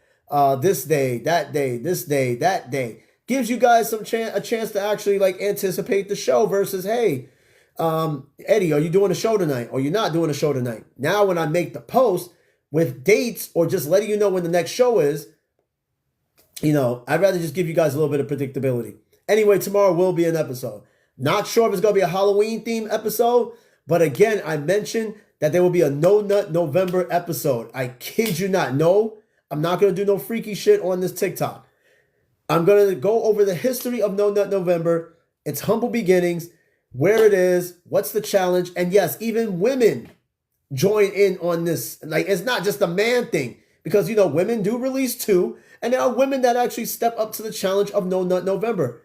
this day, that day, this day, that day, gives you guys a chance to actually like anticipate the show versus, hey, Eddie, are you doing a show tonight? Or you're not doing a show tonight? Now, when I make the post with dates or just letting you know when the next show is, you know, I'd rather just give you guys a little bit of predictability. Anyway, tomorrow will be an episode. Not sure if it's going to be a Halloween themed episode, but again, I mentioned that there will be a No Nut November episode. I kid you not. No, I'm not going to do no freaky shit on this TikTok. I'm going to go over the history of No Nut November, its humble beginnings, where it is, what's the challenge, and yes, even women join in on this. Like, it's not just a man thing, because, you know, women do release too, and there are women that actually step up to the challenge of No Nut November.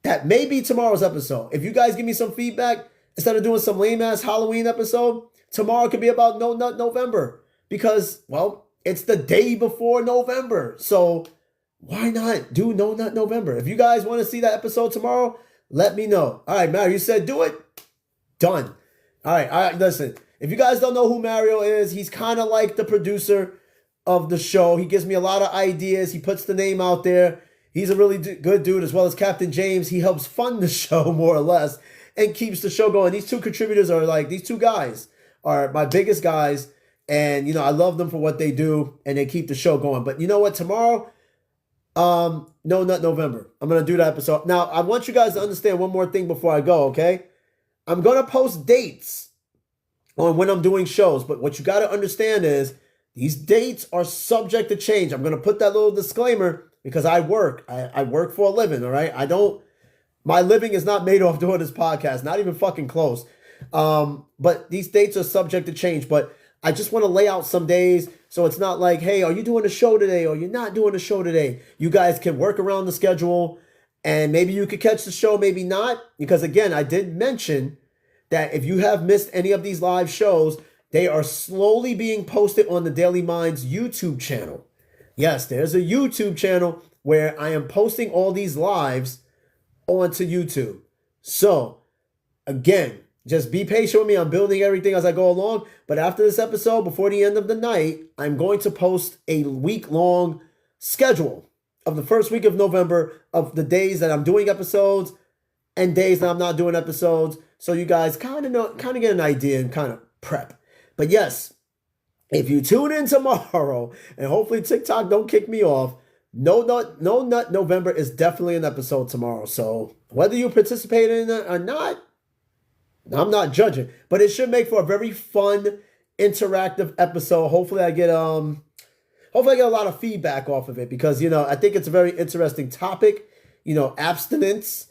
That may be tomorrow's episode. If you guys give me some feedback, instead of doing some lame-ass Halloween episode, tomorrow could be about No Nut November, because, well, it's the day before November, so why not do No Nut November? If you guys want to see that episode tomorrow, let me know. All right, Mario, you said do it. Done. All right, listen. If you guys don't know who Mario is, he's kind of like the producer of the show. He gives me a lot of ideas. He puts the name out there. He's a really good dude, as well as Captain James. He helps fund the show, more or less, and keeps the show going. These two contributors are like, these two guys are my biggest guys. And, you know, I love them for what they do, and they keep the show going. But you know what? Tomorrow, No Nut November. I'm going to do that episode. Now, I want you guys to understand one more thing before I go, okay? I'm going to post dates on when I'm doing shows. But what you got to understand is these dates are subject to change. I'm going to put that little disclaimer because I work. I work for a living, all right? My living is not made off doing this podcast. Not even fucking close. But these dates are subject to change. But I just want to lay out some days so it's not like, hey, are you doing a show today or you're not doing a show today? You guys can work around the schedule and maybe you could catch the show, maybe not. Because again, I did mention that if you have missed any of these live shows, they are slowly being posted on the Daily Minds YouTube channel. Yes, there's a YouTube channel where I am posting all these lives onto YouTube. So, again, just be patient with me. I'm building everything as I go along. But after this episode, before the end of the night, I'm going to post a week-long schedule of the first week of November of the days that I'm doing episodes and days that I'm not doing episodes. So you guys kind of get an idea and kind of prep. But yes, if you tune in tomorrow, and hopefully TikTok don't kick me off, No Nut November is definitely an episode tomorrow. So whether you participate in it or not, I'm not judging. But it should make for a very fun, interactive episode. Hopefully I get a lot of feedback off of it because, I think it's a very interesting topic. Abstinence,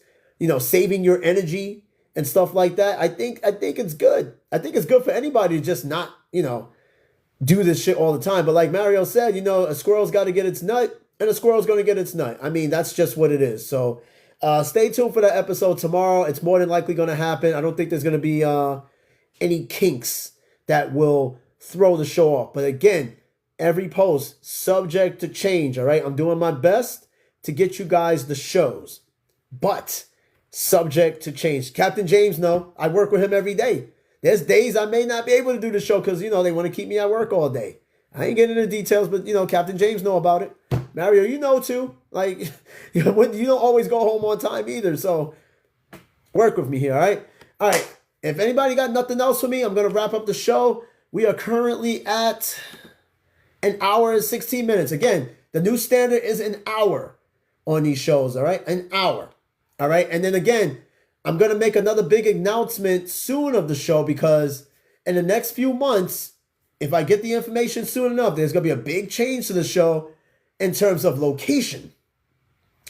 saving your energy and stuff like that. I think it's good. I think it's good for anybody to just not, do this shit all the time. But like Mario said, a squirrel's got to get its nut, and a squirrel's going to get its nut. I mean, that's just what it is. So stay tuned for that episode tomorrow. It's more than likely going to happen. I don't think there's going to be any kinks that will throw the show off. But again, every post subject to change, all right? I'm doing my best to get you guys the shows, but subject to change. Captain James, no, I work with him every day. There's days I may not be able to do the show because, they want to keep me at work all day. I ain't getting into details, but, Captain James know about it. Mario, you know too. Like, you don't always go home on time either, so work with me here, all right? All right, if anybody got nothing else for me, I'm going to wrap up the show. We are currently at an hour and 16 minutes. Again, the new standard is an hour on these shows, all right? An hour, all right? And then again, I'm going to make another big announcement soon of the show because in the next few months, if I get the information soon enough, there's going to be a big change to the show in terms of location.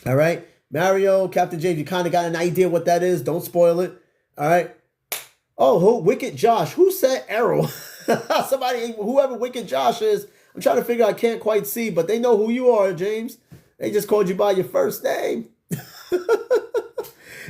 All right? Mario, Captain James, you kind of got an idea what that is. Don't spoil it. All right? Oh, who? Wicked Josh. Who said Errol? Somebody, whoever Wicked Josh is, I'm trying to figure out, I can't quite see, but they know who you are, James. They just called you by your first name.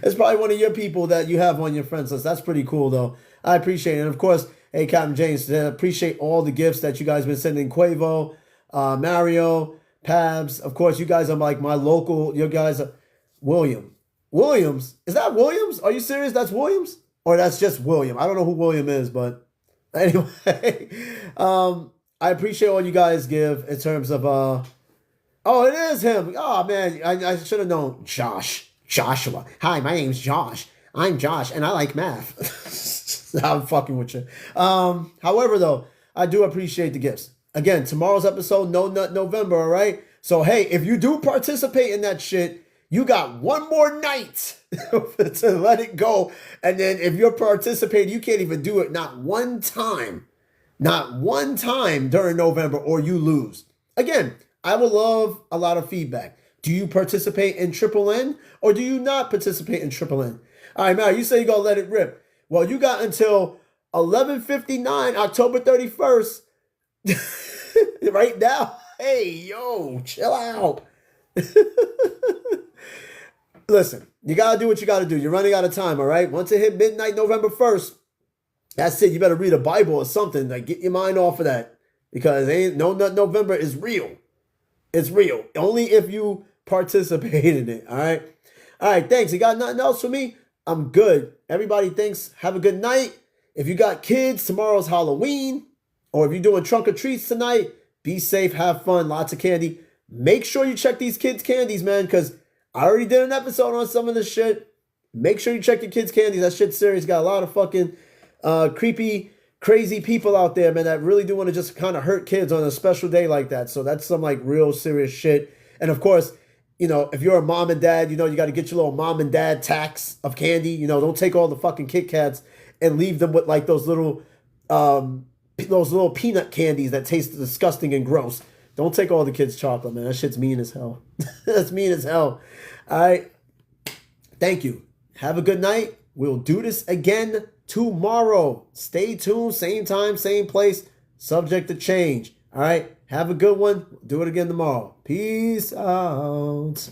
It's probably one of your people that you have on your friends list. That's pretty cool, though. I appreciate it. And, of course, hey, Captain James, I appreciate all the gifts that you guys been sending. Quavo, Mario, Pabs. Of course, you guys are like my local. You guys are William. Williams? Is that Williams? Are you serious? That's Williams? Or that's just William? I don't know who William is, but anyway. I appreciate all you guys give in terms of... Oh, it is him. Oh, man. I should have known. Joshua. Hi, my name's Josh. I'm Josh, and I like math. I'm fucking with you. However, though, I do appreciate the gifts. Again, tomorrow's episode, No Nut November, all right? So, hey, if you do participate in that shit, you got one more night to let it go. And then if you're participating, you can't even do it not one time during November, or you lose. Again, I would love a lot of feedback. Do you participate in Triple N or do you not participate in Triple N? All right, Mario, you say you're going to let it rip. Well, you got until 11:59, October 31st, right now. Hey, yo, chill out. Listen, you got to do what you got to do. You're running out of time, all right? Once it hit midnight, November 1st, that's it. You better read a Bible or something. Like, get your mind off of that because No Nut November is real. It's real. Only if you participate in it, all right? All right, thanks. You got nothing else for me? I'm good. Everybody, thanks. Have a good night. If you got kids, tomorrow's Halloween. Or if you're doing trunk or treats tonight, be safe, have fun, lots of candy. Make sure you check these kids' candies, man, because I already did an episode on some of this shit. Make sure you check your kids' candies. That shit's serious. Got a lot of fucking creepy, crazy people out there, man, that really do want to just kind of hurt kids on a special day like that. So that's some like real serious shit. And of course, if you're a mom and dad, you got to get your little mom and dad tax of candy. Don't take all the fucking Kit Kats and leave them with like those little peanut candies that taste disgusting and gross. Don't take all the kids' chocolate, man. That shit's mean as hell. That's mean as hell. All right. Thank you. Have a good night. We'll do this again tomorrow. Stay tuned. Same time, same place. Subject to change. All right. Have a good one. Do it again tomorrow. Peace out.